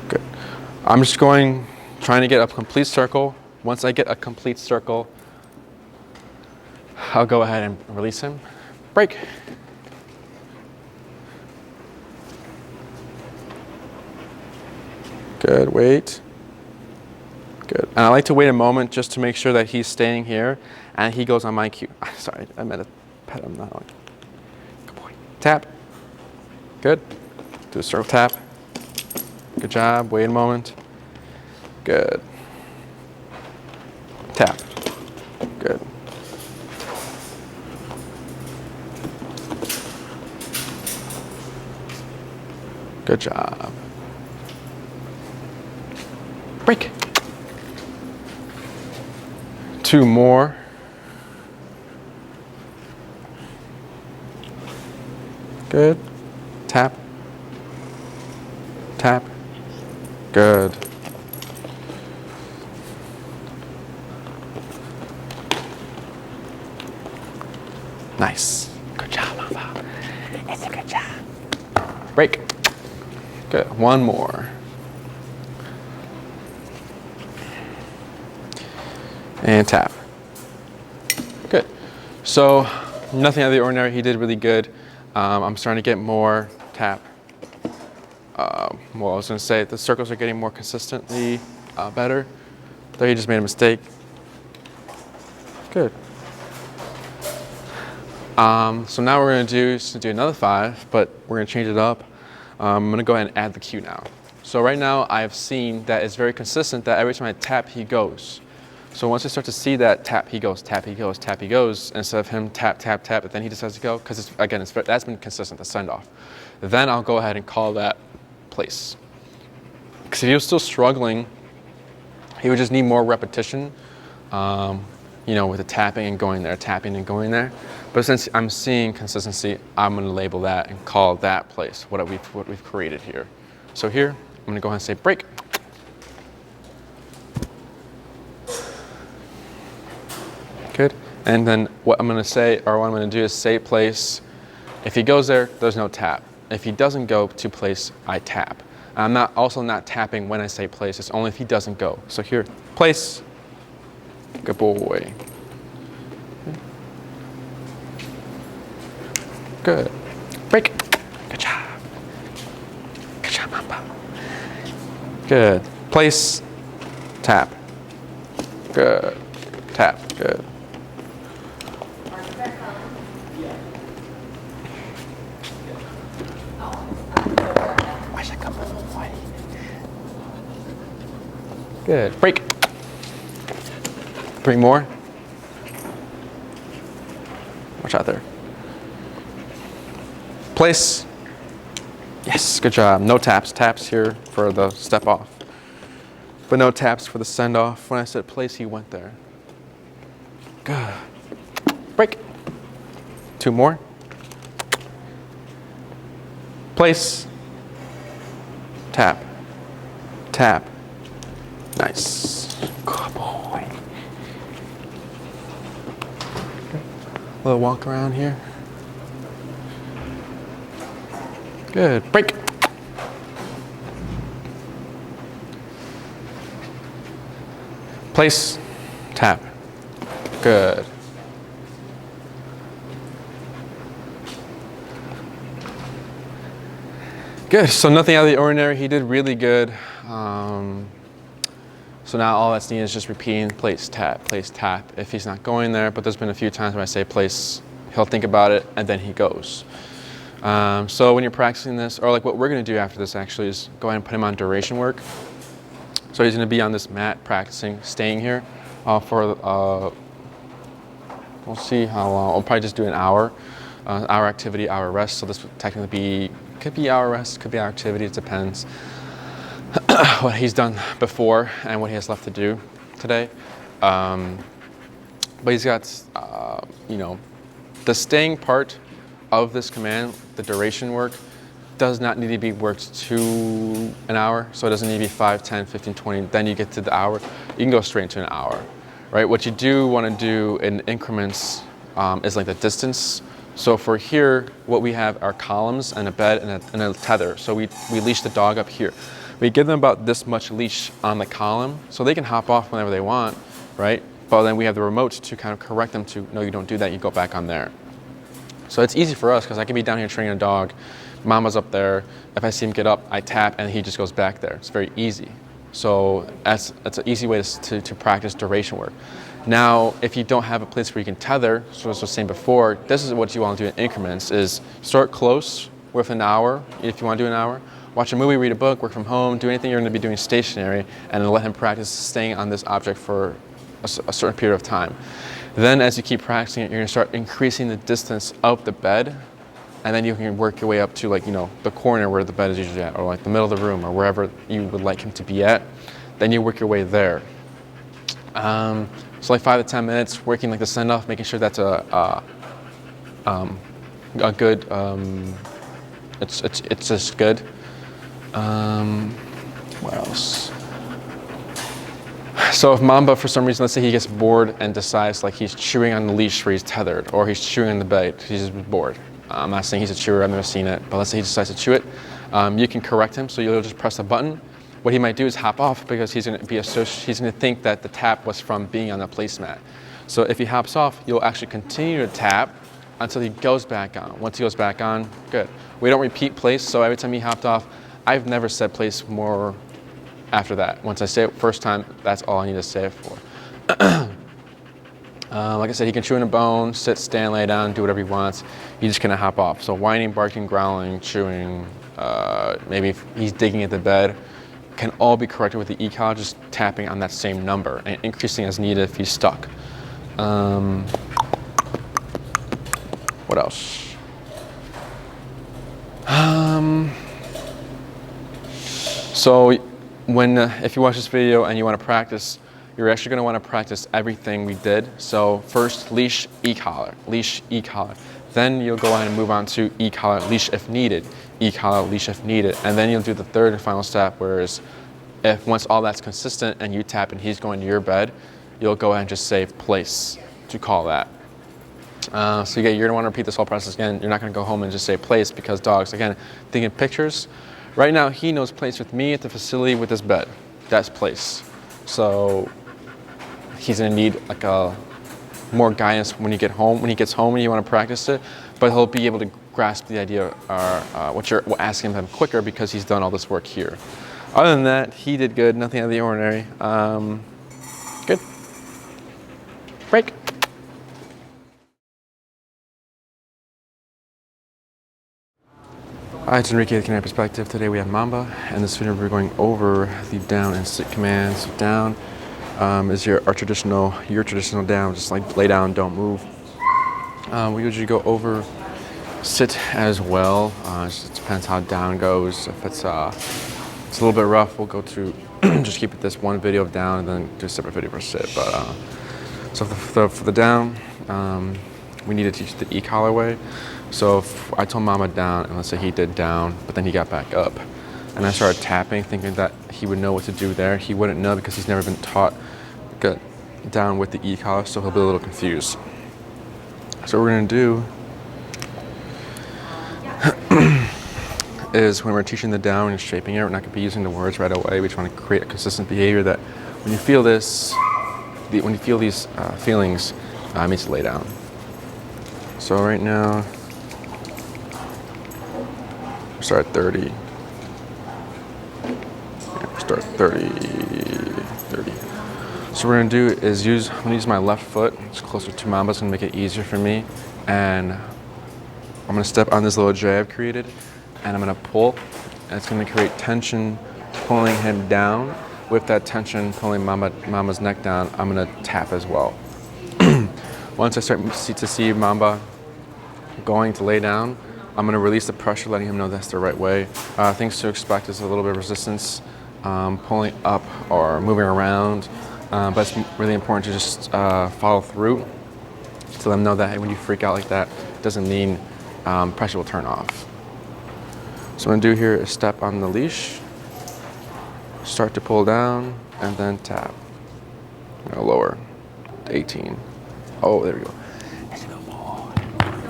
Good. I'm just trying to get a complete circle. Once I get a complete circle, I'll go ahead and release him. Break. Good, wait. Good. And I like to wait a moment just to make sure that he's staying here and he goes on my cue. Sorry, I meant to pet him that one. Good boy. Tap. Good. Do a circle tap. Good job. Wait a moment. Good. Tap. Good. Good job. Break. 2 more. Good. Tap. Tap. Good. Nice. Good job, Mamba. It's a good job. Break. Good. 1 more. And tap. Good. So nothing out of the ordinary. He did really good. I'm starting to get more tap. Well, I was going to say the circles are getting more consistently better. Though he just made a mistake. Good. So now we're going to do another 5, but we're going to change it up. I'm going to go ahead and add the cue now. So right now I've seen that it's very consistent that every time I tap, he goes. So once I start to see that tap, he goes, tap, he goes, tap, he goes, instead of him tap, tap, tap, but then he decides to go, because that's been consistent, the send off. Then I'll go ahead and call that place. Because if he was still struggling, he would just need more repetition, you know, with the tapping and going there, tapping and going there. But since I'm seeing consistency, I'm going to label that and call that place what we've created here. So here, I'm going to go ahead and say break. Good. And then what I'm going to say, or what I'm going to do is say place. If he goes there, there's no tap. If he doesn't go to place, I tap. I'm also not tapping when I say place. It's only if he doesn't go. So here, place. Good boy. Good. Break. Good job. Good job, Mamba. Good. Place. Tap. Good. Tap. Good. Good. Break. 3 more. Watch out there. Place. Yes, good job. No taps. Taps here for the step off. But no taps for the send off. When I said place, he went there. Good. Break. 2 more. Place. Tap. Tap. Nice. Good boy. A little walk around here. Good. Break. Place. Tap. Good. Good. So nothing out of the ordinary. He did really good. So now all that's needed is just repeating place, tap, place, tap. If he's not going there, but there's been a few times when I say place, he'll think about it and then he goes. So when you're practicing this, or like what we're going to do after this actually is go ahead and put him on duration work. So he's going to be on this mat practicing, staying here for, we'll see how long, we'll probably just do an hour activity, hour rest. So this would technically could be hour rest, could be hour activity, it depends. What he's done before and what he has left to do today. But he's got, you know, the staying part of this command, the duration work, does not need to be worked to an hour. So it doesn't need to be 5, 10, 15, 20. Then you get to the hour. You can go straight into an hour, right? What you do want to do in increments is like the distance. So for here, what we have are columns and a bed and a tether. So we leash the dog up here. We give them about this much leash on the column, so they can hop off whenever they want, right? But then we have the remote to kind of correct them to, no, you don't do that, you go back on there. So it's easy for us, because I can be down here training a dog, Mama's up there, if I see him get up, I tap, and he just goes back there. It's very easy. So that's an easy way to practice duration work. Now, if you don't have a place where you can tether, so as I was saying before, this is what you want to do in increments, is start close with an hour, if you want to do an hour, watch a movie, read a book, work from home, do anything you're going to be doing stationary, and then let him practice staying on this object for a certain period of time. Then as you keep practicing it, you're going to start increasing the distance of the bed and then you can work your way up to like, the corner where the bed is usually at, or like the middle of the room, or wherever you would like him to be at. Then you work your way there. So like 5 to 10 minutes, working like the send off, making sure that's a good, it's just good. What else? So if Mamba, for some reason, let's say he gets bored and decides like he's chewing on the leash where he's tethered, or he's chewing on the bed, he's just bored. I'm not saying he's a chewer, I've never seen it, but let's say he decides to chew it, you can correct him, so you'll just press a button. What he might do is hop off because he's going to think that the tap was from being on the placemat. So if he hops off, you'll actually continue to tap until he goes back on. Once he goes back on, good. We don't repeat place, so every time he hopped off, I've never said place more after that. Once I say it first time, that's all I need to say it for. Like I said, he can chew in a bone, sit, stand, lay down, do whatever he wants. He's just gonna hop off. So whining, barking, growling, chewing, maybe if he's digging at the bed, can all be corrected with the e-collar, just tapping on that same number and increasing as needed if he's stuck. What else? So if you watch this video and you want to practice, you're actually going to want to practice everything we did. So first, leash, e-collar, leash, e-collar. Then you'll go ahead and move on to e-collar, leash if needed, e-collar, leash if needed. And then you'll do the third and final step, whereas if once all that's consistent and you tap and he's going to your bed, you'll go ahead and just say place to call that. So you're gonna wanna repeat this whole process again. You're not gonna go home and just say place because dogs, again, thinking pictures. Right now, he knows place with me at the facility with his bed. That's place. So he's gonna need like more guidance when he gets home and you wanna practice it, but he'll be able to grasp the idea what you're asking him quicker because he's done all this work here. Other than that, he did good, nothing out of the ordinary. Good. Break. Hi, it's Enrique with Canine Perspective. Today we have Mamba, and this video we're going over the down and sit commands. So down is your traditional down, just like lay down, don't move. We usually go over sit as well. It depends how down goes. If it's a little bit rough, we'll go to just keep it this one video of down and then do a separate video for sit. But so for the down, we need to teach the e-collar way. So if I told Mamba down, and let's say he did down, but then he got back up, and I started tapping, thinking that he would know what to do there. He wouldn't know because he's never been taught get down with the e-collar, so he'll be a little confused. So what we're gonna do is when we're teaching the down and shaping it, we're not gonna be using the words right away. We just want to create a consistent behavior that when you feel this, when you feel these feelings, it means to lay down. So right now, start at 30. Yeah, start 30. So what we're gonna do is I'm gonna use my left foot. It's closer to Mamba, it's gonna make it easier for me. And I'm gonna step on this little J I've created, and I'm gonna pull, and it's gonna create tension, pulling him down. With that tension, pulling Mamba's neck down, I'm gonna tap as well. Once I start to see Mamba going to lay down, I'm going to release the pressure, letting him know that's the right way. Things to expect is a little bit of resistance, pulling up or moving around, but it's really important to just follow through to let them know that hey, when you freak out like that, it doesn't mean pressure will turn off. So what I'm going to do here is step on the leash, start to pull down, and then tap. Lower to 18. Oh, there we go.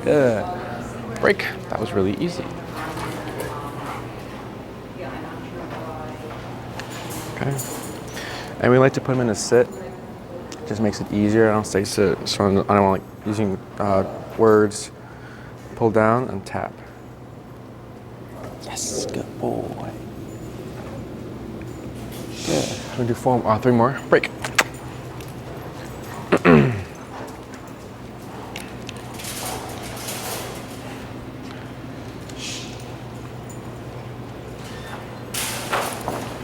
Good. Break. That was really easy. Okay. And we like to put them in a sit. It just makes it easier. I don't say sit, so I don't want like using words. Pull down and tap. Yes, good boy. Good. We'll do 3 more. Break.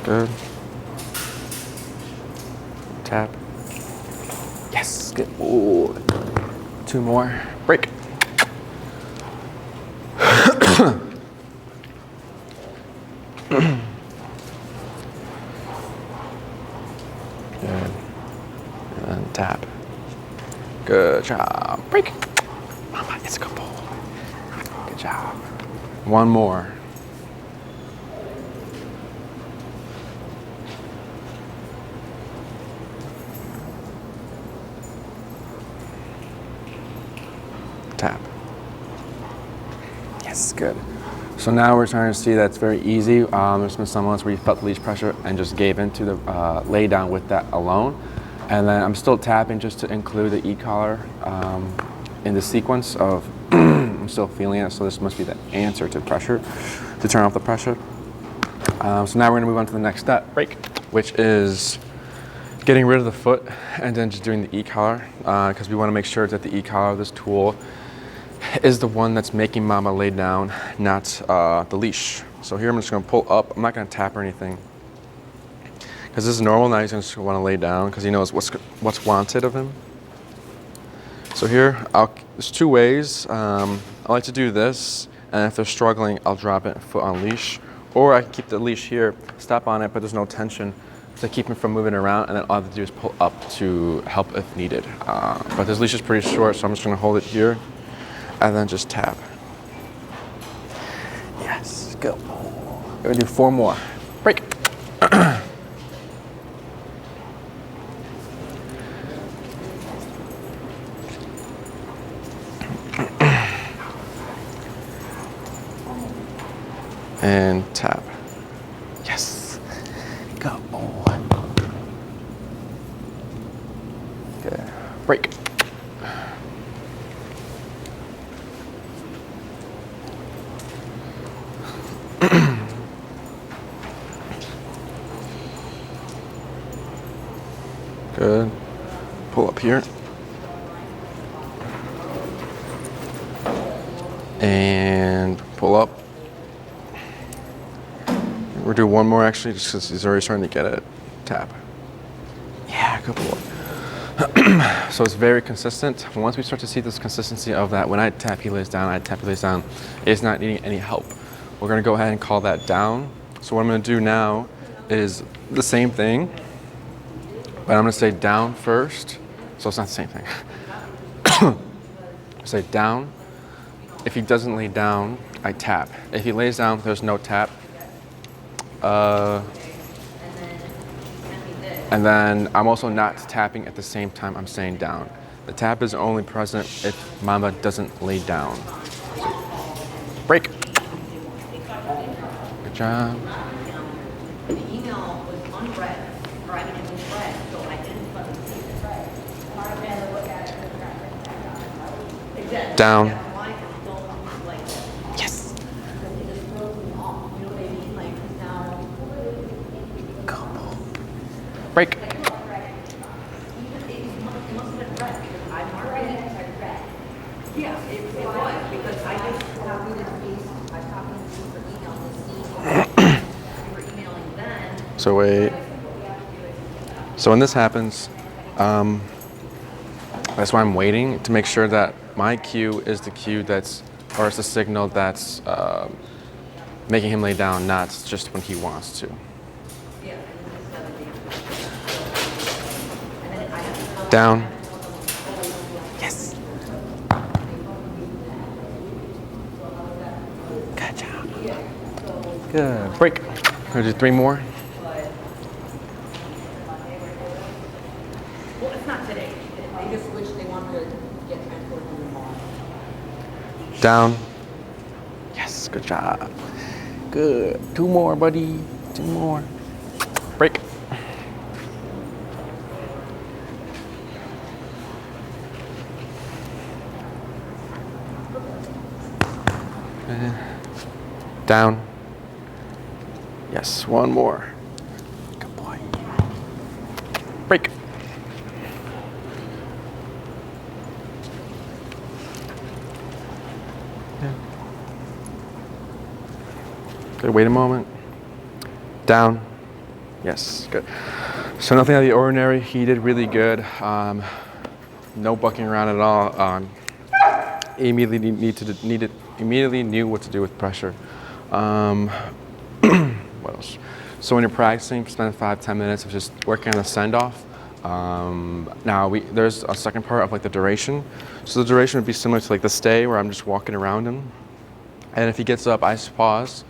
Good. Tap. Yes, good. Ooh. 2 more. Break. Good job. Break. Mama, it's a good pull. Good job. One more. Tap. Yes, good. So now we're trying to see that's very easy. There's been some moments where you felt the leash pressure and just gave into the lay down with that alone. And then I'm still tapping just to include the e-collar in the sequence of I'm still feeling it, so this must be the answer to pressure, to turn off the pressure. So now we're gonna move on to the next step, break, which is getting rid of the foot and then just doing the e-collar, because we wanna make sure that the e-collar of this tool is the one that's making Mamba lay down, not the leash. So here I'm just gonna pull up. I'm not gonna tap or anything, because this is normal. Now he's just wanna lay down because he knows what's wanted of him. So here, there's two ways. I like to do this, and if they're struggling, I'll drop it foot on leash, or I can keep the leash here, step on it, but there's no tension to keep him from moving around, and then all I have to do is pull up to help if needed. But this leash is pretty short, so I'm just gonna hold it here, and then just tap. Yes, go. We're gonna do 4 more. Break. And tap. Yes. Go. Okay. Break. Good. Pull up here. And pull up. We'll do one more actually, just because he's already starting to get it. Tap. Yeah, good pull up. So it's very consistent. Once we start to see this consistency of that, when I tap, he lays down, I tap, he lays down, it's not needing any help. We're gonna go ahead and call that down. So what I'm gonna do now is the same thing, but I'm gonna say down first. So it's not the same thing. Say down. If he doesn't lay down, I tap. If he lays down, there's no tap. And then I'm also not tapping at the same time I'm saying down. The tap is only present if Mamba doesn't lay down. Break. Good job. The email was unread, or I mean it was read, so I didn't let them see it read. Exactly. Down. Yes. Break. Yeah, it was, because I just copied and pasted, I copied and pasted for email to see we were emailing then. So wait. So when this happens, that's why I'm waiting to make sure that my cue is the cue that's, or it's the signal that's making him lay down, not just when he wants to. Down. Yes. Good job. Good. Break. We're gonna do 3 more. Well, it's not today. They just switched, they wanted to get transported to the mall. Down. Yes, good job. Good. 2 more, buddy. 2 more. Break. Down. Yes, 1 more. Good boy. Break. Yeah. Good, wait a moment. Down. Yes, good. So nothing out of the ordinary. He did really good. No bucking around at all. He immediately knew what to do with pressure. What else? So when you're practicing, spend 5-10 minutes of just working on the send off. Now there's a second part of like the duration. So the duration would be similar to like the stay where I'm just walking around him. And if he gets up, I pause,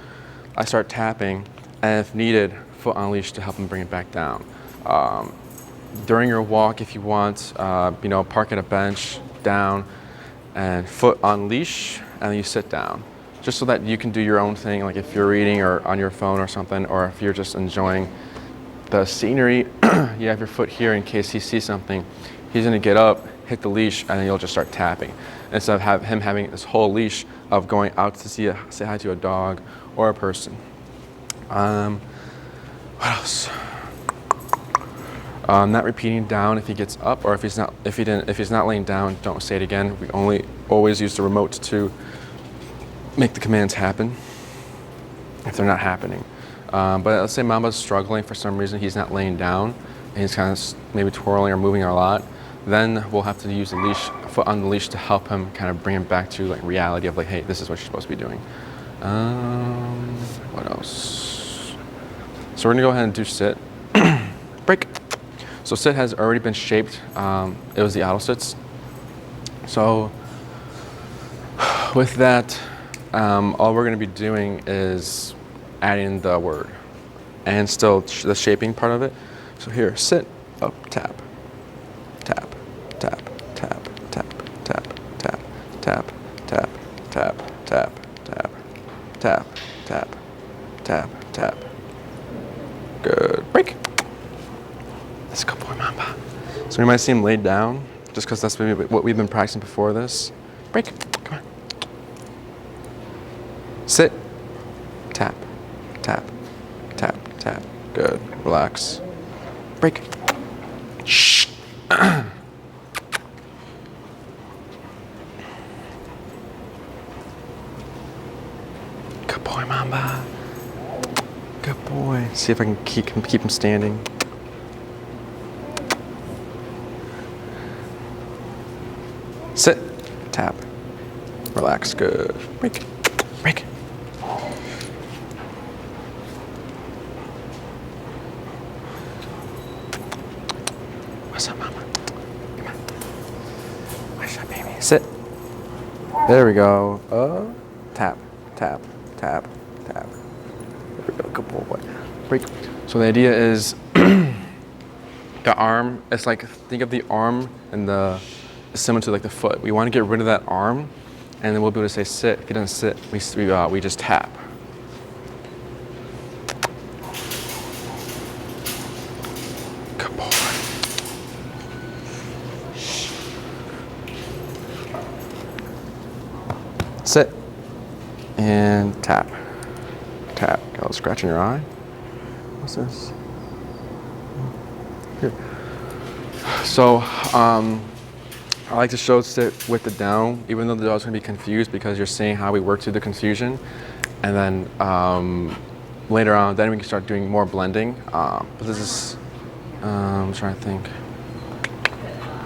I start tapping, and if needed, foot on leash to help him bring it back down. During your walk, if you want, park at a bench, down, and foot on leash, and then you sit down. Just so that you can do your own thing, like if you're reading or on your phone or something, or if you're just enjoying the scenery, you have your foot here in case he sees something. He's gonna get up, hit the leash, and then you'll just start tapping. Instead of him having this whole leash of going out to say hi to a dog or a person. What else? Not repeating down if he gets up, or if he's not laying down, don't say it again. We always use the remote to make the commands happen if they're not happening. But let's say Mamba's struggling for some reason, he's not laying down, and he's kind of maybe twirling or moving a lot, then we'll have to use the leash, foot on the leash to help him kind of bring him back to like reality of like, hey, this is what you're supposed to be doing. What else? So we're gonna go ahead and do sit. Break. So sit has already been shaped. It was the auto sits. So with that, all we're going to be doing is adding the word and still the shaping part of it. So here, sit, up, tap, tap, tap, tap, tap, tap, tap, tap, tap, tap, tap, tap, tap, tap, tap, tap. Good. Break. That's a good boy, Mamba. So you might see him laid down, just because that's maybe what we've been practicing before this. Break. Come on. Sit. Tap. Tap. Tap. Tap. Good. Relax. Break. Shh. Good boy, Mamba. Good boy. See if I can keep him standing. Sit, tap, relax, good. Break, break. What's up, Mama? Come on. What's up, baby? Sit. There we go. Tap, tap, tap, tap. There we go, good boy. Break. So the idea is the arm, it's like, think of the arm and the similar to like the foot. We want to get rid of that arm, and then we'll be able to say sit. If he doesn't sit, we just tap. Good boy. Sit and tap. Tap. Got a little scratch in your eye. What's this? Here. So, I like to show sit with the down, even though the dog's gonna be confused, because you're seeing how we work through the confusion. And then later on, then we can start doing more blending. But this is, I'm trying to think.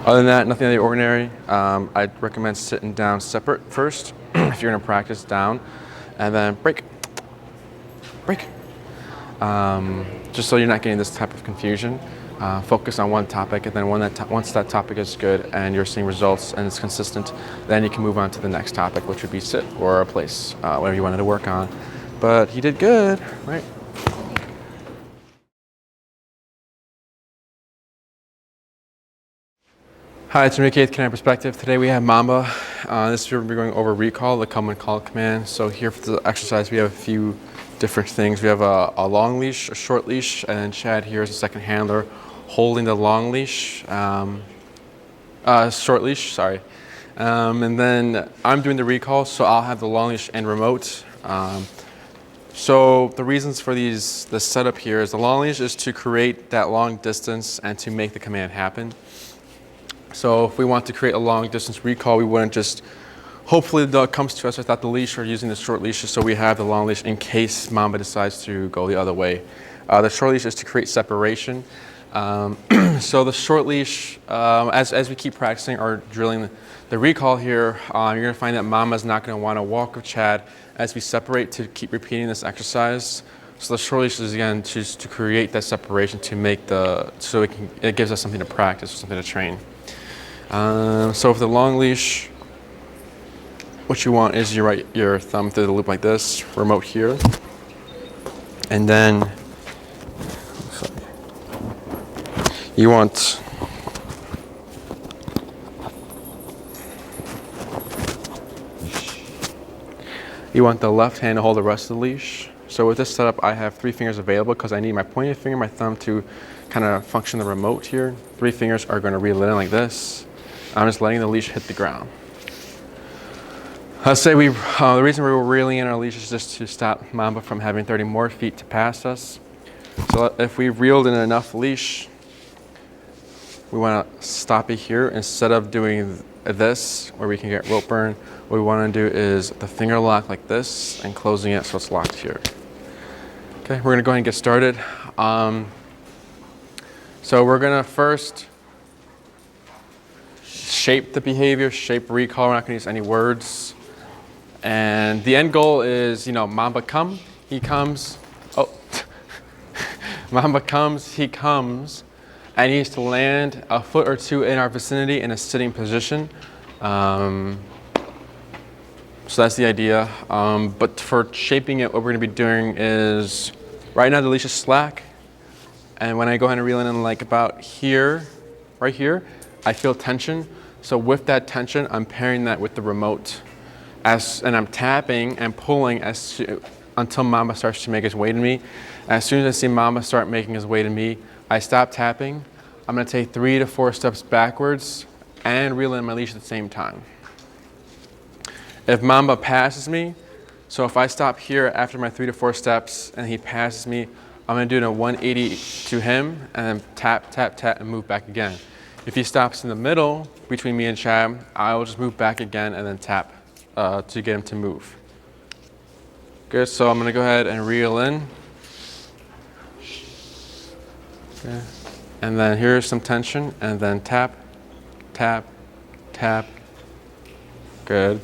Other than that, nothing out of the ordinary. I'd recommend sitting down separate first, if you're gonna practice down, and then break, break. Just so you're not getting this type of confusion. Focus on one topic, and then once that topic is good and you're seeing results and it's consistent, then you can move on to the next topic, which would be sit or a place, whatever you wanted to work on. But he did good, right? Hi, it's Enrique with Canine Perspective. Today we have Mamba. This year we're going over recall, the come and call command. So here for the exercise, we have a few different things. We have a long leash, a short leash, and then Chad here is the second handler holding the long leash, short leash, sorry. And then I'm doing the recall, so I'll have the long leash and remote. So the reasons for the setup here is the long leash is to create that long distance and to make the command happen. So if we want to create a long distance recall, we wouldn't just, hopefully the dog comes to us without the leash or using the short leash, so we have the long leash in case Mamba decides to go the other way. The short leash is to create separation. So the short leash, as we keep practicing or drilling the recall here, you're going to find that Mamba's not going to want to walk with Chad as we separate to keep repeating this exercise. So the short leash is again just to create that separation to make it gives us something to practice, something to train. So for the long leash, what you want is you run your thumb through the loop like this, remote here, and then you want the left hand to hold the rest of the leash. So with this setup, I have 3 fingers available because I need my pointer finger, my thumb to kind of function the remote here. 3 fingers are going to reel it in like this. I'm just letting the leash hit the ground. Let's say the reason we were reeling in our leash is just to stop Mamba from having 30 more feet to pass us. So if we reeled in enough leash, we want to stop it here. Instead of doing this, where we can get rope burn, what we want to do is the finger lock like this and closing it so it's locked here. Okay, we're going to go ahead and get started. So we're going to first shape the behavior, shape recall. We're not going to use any words. And the end goal is, Mamba come, he comes. Oh, Mamba comes, he comes. And he needs to land a foot or 2 in our vicinity in a sitting position. So that's the idea. But for shaping it, what we're going to be doing is, right now the leash is slack. And when I go ahead and reel it in like about here, right here, I feel tension. So with that tension, I'm pairing that with the remote. And I'm tapping and pulling until Mamba starts to make his way to me. As soon as I see Mamba start making his way to me, I stop tapping. I'm going to take 3 to 4 steps backwards and reel in my leash at the same time. If Mamba passes me, so if I stop here after my 3 to 4 steps and he passes me, I'm going to do a 180 to him and then tap, tap, tap, and move back again. If he stops in the middle between me and Chad, I will just move back again and then tap to get him to move. Good, so I'm going to go ahead and reel in. Okay. And then here's some tension, and then tap, tap, tap. Good.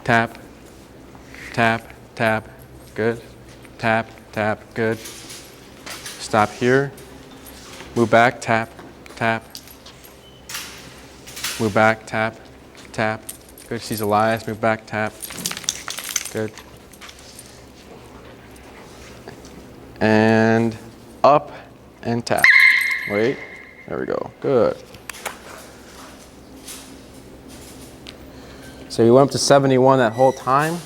Tap, tap, tap. Good. Tap, tap. Good. Stop here. Move back, tap, tap. Move back, tap, tap. Good. She's alive. Move back, tap. Good. And up and tap. Wait. There we go. Good. So you went up to 71 that whole time.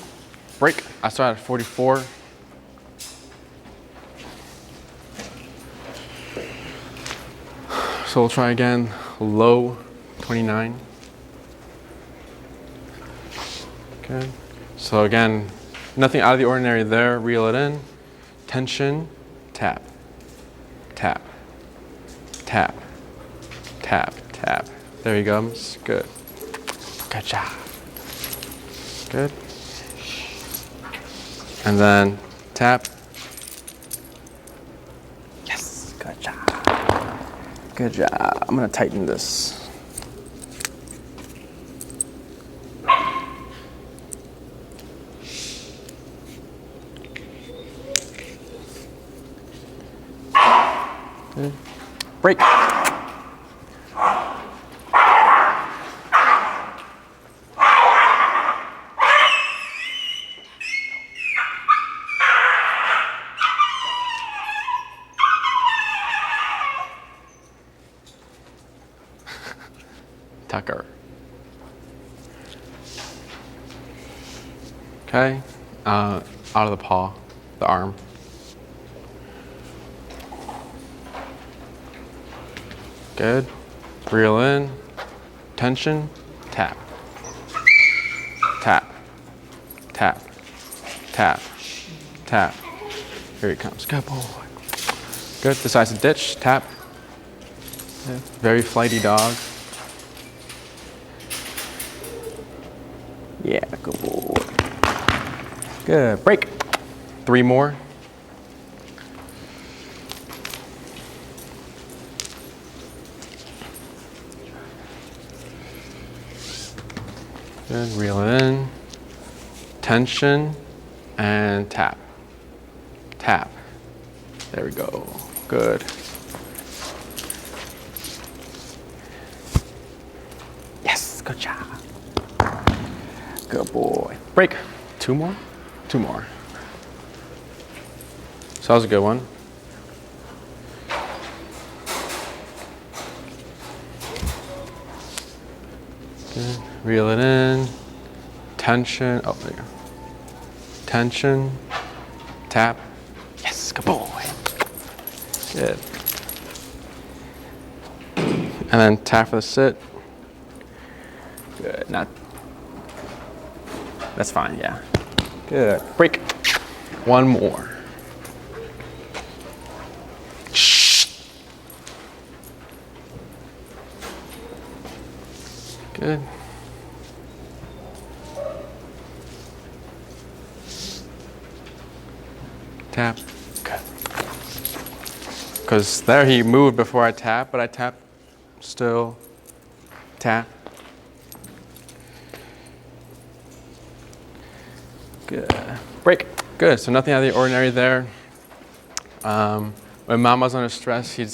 Break. I started at 44. So we'll try again. Low 29. Okay. So again, nothing out of the ordinary there. Reel it in. Tension. Tap. Tap. Tap. Tap. Tap. There he comes. Good. Good job. Good. And then tap. Yes. Good job. Good job. I'm going to tighten this. Good. Break. Tucker. Okay, out of the paw, the arm. Good. Reel in. Tension. Tap. Tap. Tap. Tap. Tap. Here he comes. Good boy. Good. Decides to ditch. Tap. Yeah. Very flighty dog. Yeah, good boy. Good. Break. 3 more. Good. Reel it in. Tension and tap. tap. There we go. Good. Yes, good job. Good boy. Break. 2 more. 2 more. So that was a good one. Good. Reel it in. Tension. Oh, there you go. Tension. Tap. Yes, good boy. Good. And then tap for the sit. Good. Not. That's fine. Yeah. Good. Break. 1 more. Good. Tap. Good. Because there he moved before I tap, but I tap still. Tap. Good. Break. Good. So nothing out of the ordinary there. When Mamba's under stress, he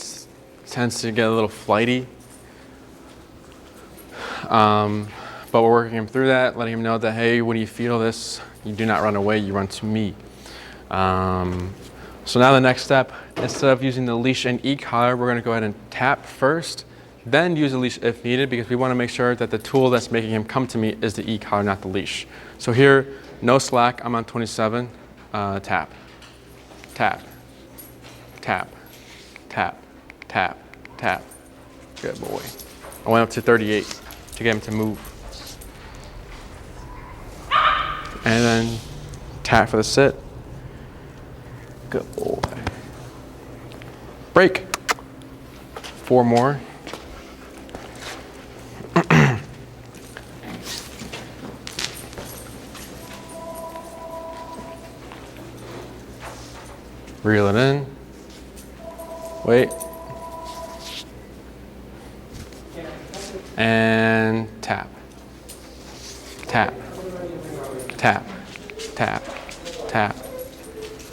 tends to get a little flighty. But we're working him through that, letting him know that, hey, when you feel this, you do not run away, you run to me. So now the next step, instead of using the leash and e-collar, we're going to go ahead and tap first, then use the leash if needed, because we want to make sure that the tool that's making him come to me is the e-collar, not the leash. So here, no slack, I'm on 27, tap, tap, tap, tap, tap, tap. Good boy. I went up to 38 to get him to move. And then tap for the sit. Good boy. Break. 4 more. Reel it in. Wait. And tap. Tap. Tap. Tap. Tap.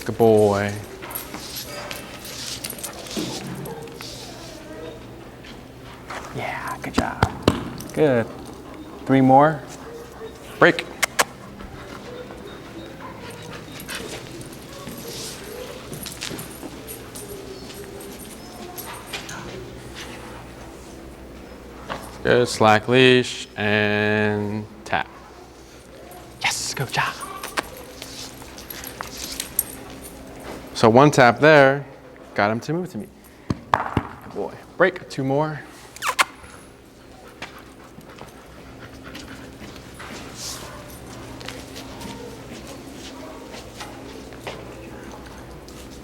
Good boy. Yeah, good job. Good. 3 more. Break. Good, slack leash and tap. Yes, good job. So 1 tap there, got him to move to me. Good boy. Break, 2 more.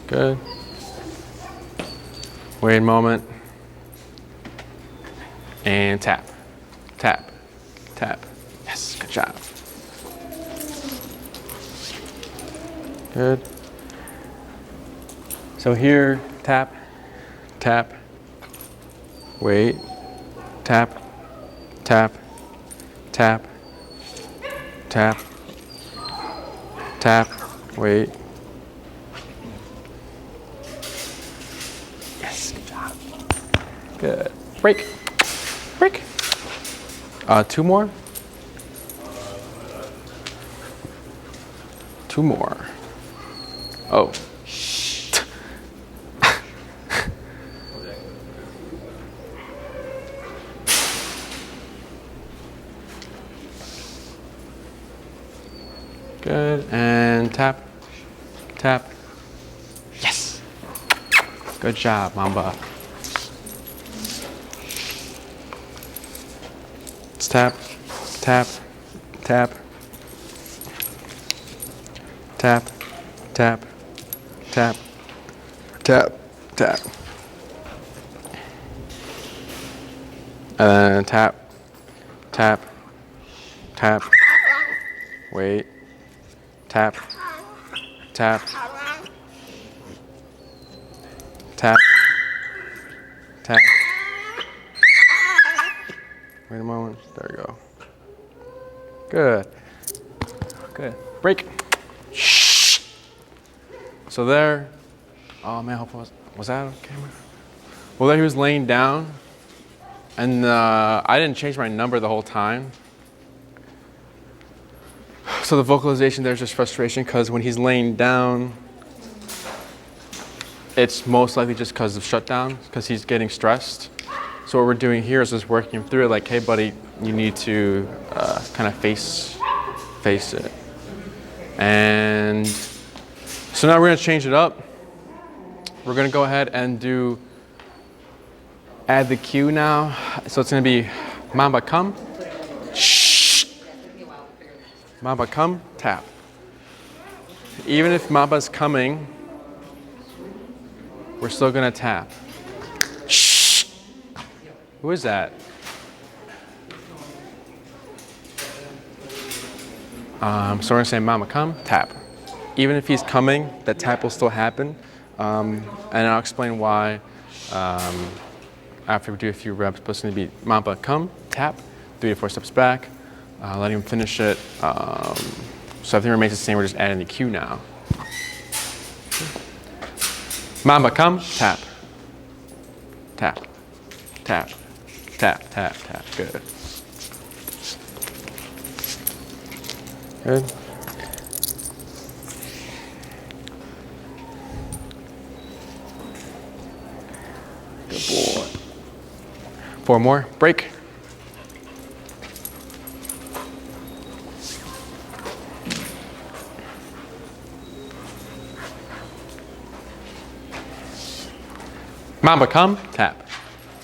Good. Wait a moment. And tap, tap, tap. Yes, good job. Good. So here, tap, tap, wait, tap, tap, tap, tap, tap, wait. Yes, good job. Good. Break. Break. 2 more. 2 more. Oh. Good. And tap. Tap. Yes. Good job, Mamba. Tap, tap, tap, tap, tap, tap, tap, tap. And then tap, tap, tap, wait, tap, tap, tap, tap. Wait a moment. There we go. Good. Good. Break. So So there, oh man, I hope was that on camera? Well, there he was laying down, and I didn't change my number the whole time. So the vocalization there's just frustration because when he's laying down, it's most likely just because of shutdown, because he's getting stressed. So what we're doing here is just working him through it, like, hey buddy, you need to kind of face it. And so now we're gonna change it up. We're gonna go ahead and add the cue now. So it's gonna be Mamba come, shh. Mamba come, tap. Even if Mamba's coming, we're still gonna tap. Shh. Who is that? So we're gonna say Mamba come, tap. Even if he's coming, that tap will still happen. And I'll explain why after we do a few reps, but it's gonna be Mamba come, tap, 3 to 4 steps back, letting him finish it. So everything remains the same, we're just adding the cue now. Mamba come, tap, tap, tap, tap, tap, tap, good. Good. Good boy. 4 more, break. Mamba come, tap.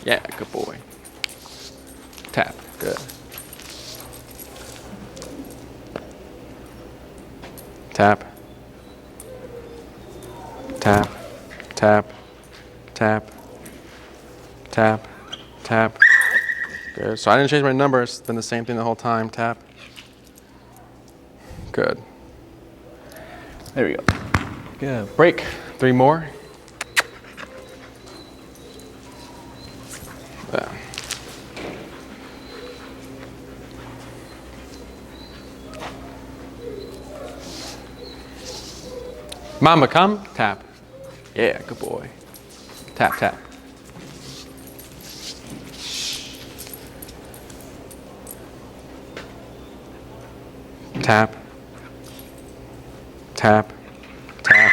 Yeah, good boy. Tap, good. Tap. Tap, tap, tap, tap, tap. Good. So I didn't change my number, it's been the same thing the whole time. Tap. Good. There we go. Good. Break. 3 more. There. Mamba come, tap. Yeah, good boy. Tap, tap. Tap. Tap. Tap.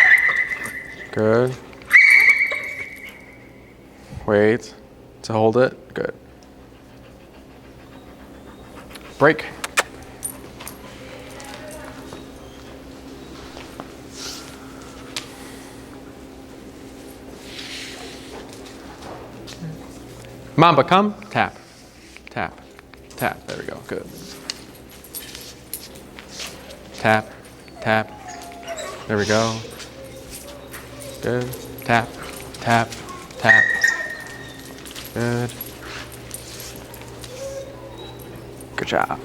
Good. Wait to hold it. Good. Break. Mamba come, tap, tap, tap. There we go, good. Tap, tap. There we go. Good. Tap, tap, tap. Good. Good job.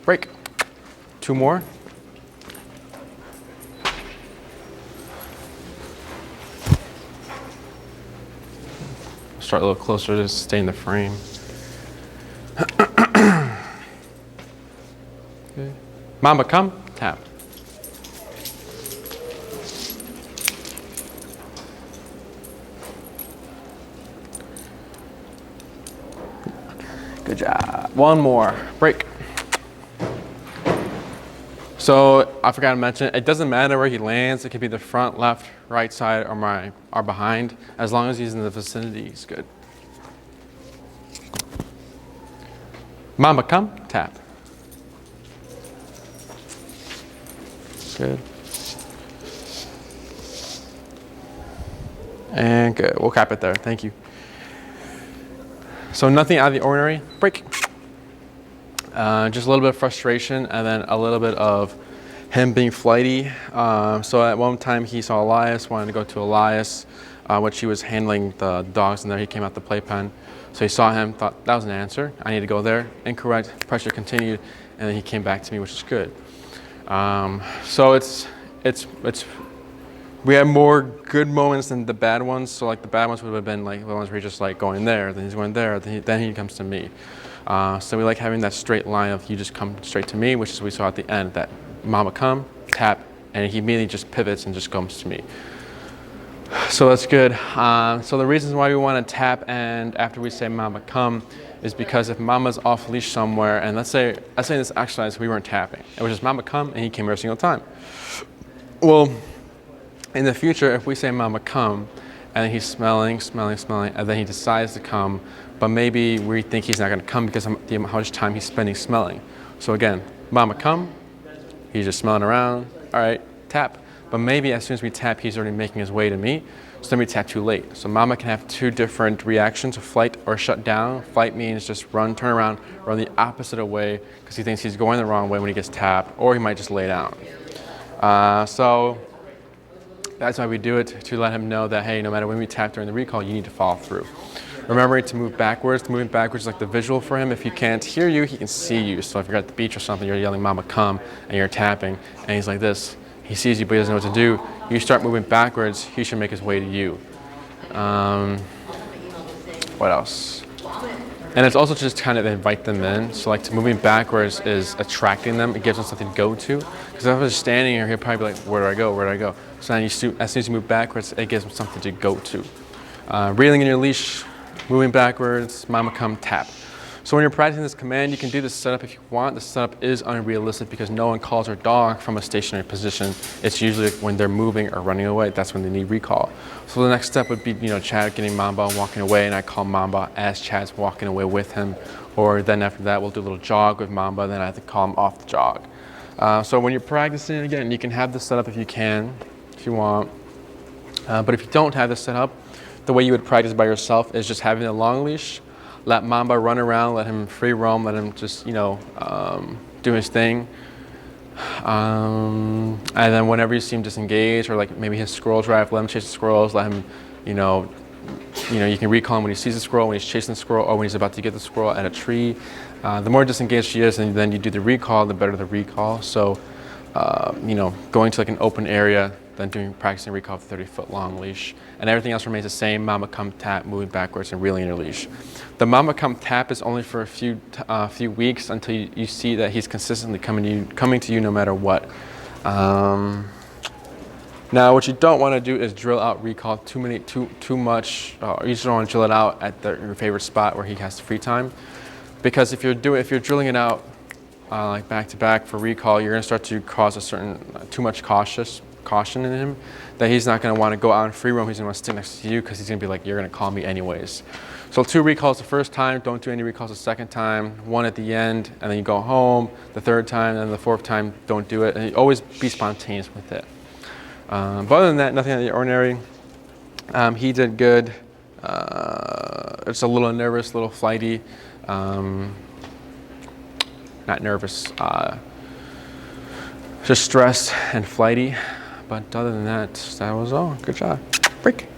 Break. 2 more. Start a little closer to stay in the frame. Okay. Mamba come, tap. Good job. 1 more. Break. So I forgot to mention, it doesn't matter where he lands. It could be the front, left, right side, or behind. As long as he's in the vicinity, he's good. Mamba come, tap. Good. And good. We'll cap it there. Thank you. So nothing out of the ordinary. Break. Just a little bit of frustration and then a little bit of him being flighty. So at one time he saw Elias, wanted to go to Elias, which he was handling the dogs in there. He came out the playpen. So he saw him, thought that was an answer. I need to go there. Incorrect. Pressure continued, and then he came back to me, which is good. So we have more good moments than the bad ones. So like the bad ones would have been like the ones where he's just like going there, then he's going there, then he comes to me. So we like having that straight line of you just come straight to me, which is we saw at the end, that Mamba come, tap, and he immediately just pivots and just comes to me. So that's good. So the reasons why we want to tap and after we say Mamba come is because if Mamba's off leash somewhere, and let's say in this exercise we weren't tapping, it was just Mamba come and he came every single time. Well, in the future, if we say Mamba come and he's smelling, and then he decides to come, but maybe we think he's not going to come because of how much time he's spending smelling. So again, Mamba come, he's just smelling around, all right, tap. But maybe as soon as we tap, he's already making his way to me, so then we tap too late. So Mamba can have two different reactions, flight or shut down. Flight means just run, turn around, run the opposite way because he thinks he's going the wrong way when he gets tapped, or he might just lay down. So that's why we do it, to let him know that, hey, no matter when we tap during the recall, you need to follow through. Remembering to move backwards. Moving backwards is like the visual for him. If he can't hear you, he can see you. So if you're at the beach or something, you're yelling Mamba come, and you're tapping, and he's like this. He sees you, but he doesn't know what to do. You start moving backwards, he should make his way to you. What else? And it's also just kind of invite them in. So like moving backwards is attracting them. It gives them something to go to. Because if I was standing here, he'll probably be like, where do I go, where do I go? So then as soon as you move backwards, it gives them something to go to. Reeling in your leash, moving backwards, Mamba come, tap. So when you're practicing this command, you can do this setup if you want. The setup is unrealistic because no one calls their dog from a stationary position. It's usually when they're moving or running away. That's when they need recall. So the next step would be, Chad getting Mamba and walking away, and I call Mamba as Chad's walking away with him. Or then after that, we'll do a little jog with Mamba, then I have to call him off the jog. So when you're practicing, again, you can have this setup if you want. But if you don't have this set up, the way you would practice by yourself is just having a long leash. Let Mamba run around, let him free roam, let him just, do his thing. And then whenever you see him disengage, or like maybe his squirrel drive, let him chase the squirrels, let him, you can recall him when he sees the squirrel, when he's chasing the squirrel, or when he's about to get the squirrel at a tree. The more disengaged she is, and then you do the recall, the better the recall. So, going to like an open area, then practicing recall with a 30-foot long leash. And everything else remains the same, Mamba come, tap, moving backwards, and reeling in your leash. The Mamba come, tap is only for a few weeks until you see that he's consistently coming to you no matter what. Now, what you don't want to do is drill out recall too much. You just don't want to drill it out at your favorite spot where he has free time. Because if you're drilling it out like back to back for recall, you're going to start to cause too much caution in him, that he's not going to want to go out and free roam. He's going to want to stick next to you because he's going to be like, you're going to call me anyways. So 2 recalls the first time, don't do any recalls the second time, 1 at the end, and then you go home. The 3rd time, and the 4th time, don't do it. And you always be spontaneous with it. But other than that, nothing out of the ordinary. He did good. It's a little nervous, a little flighty. Not nervous, just stressed and flighty. But other than that, that was all. Good job. Break.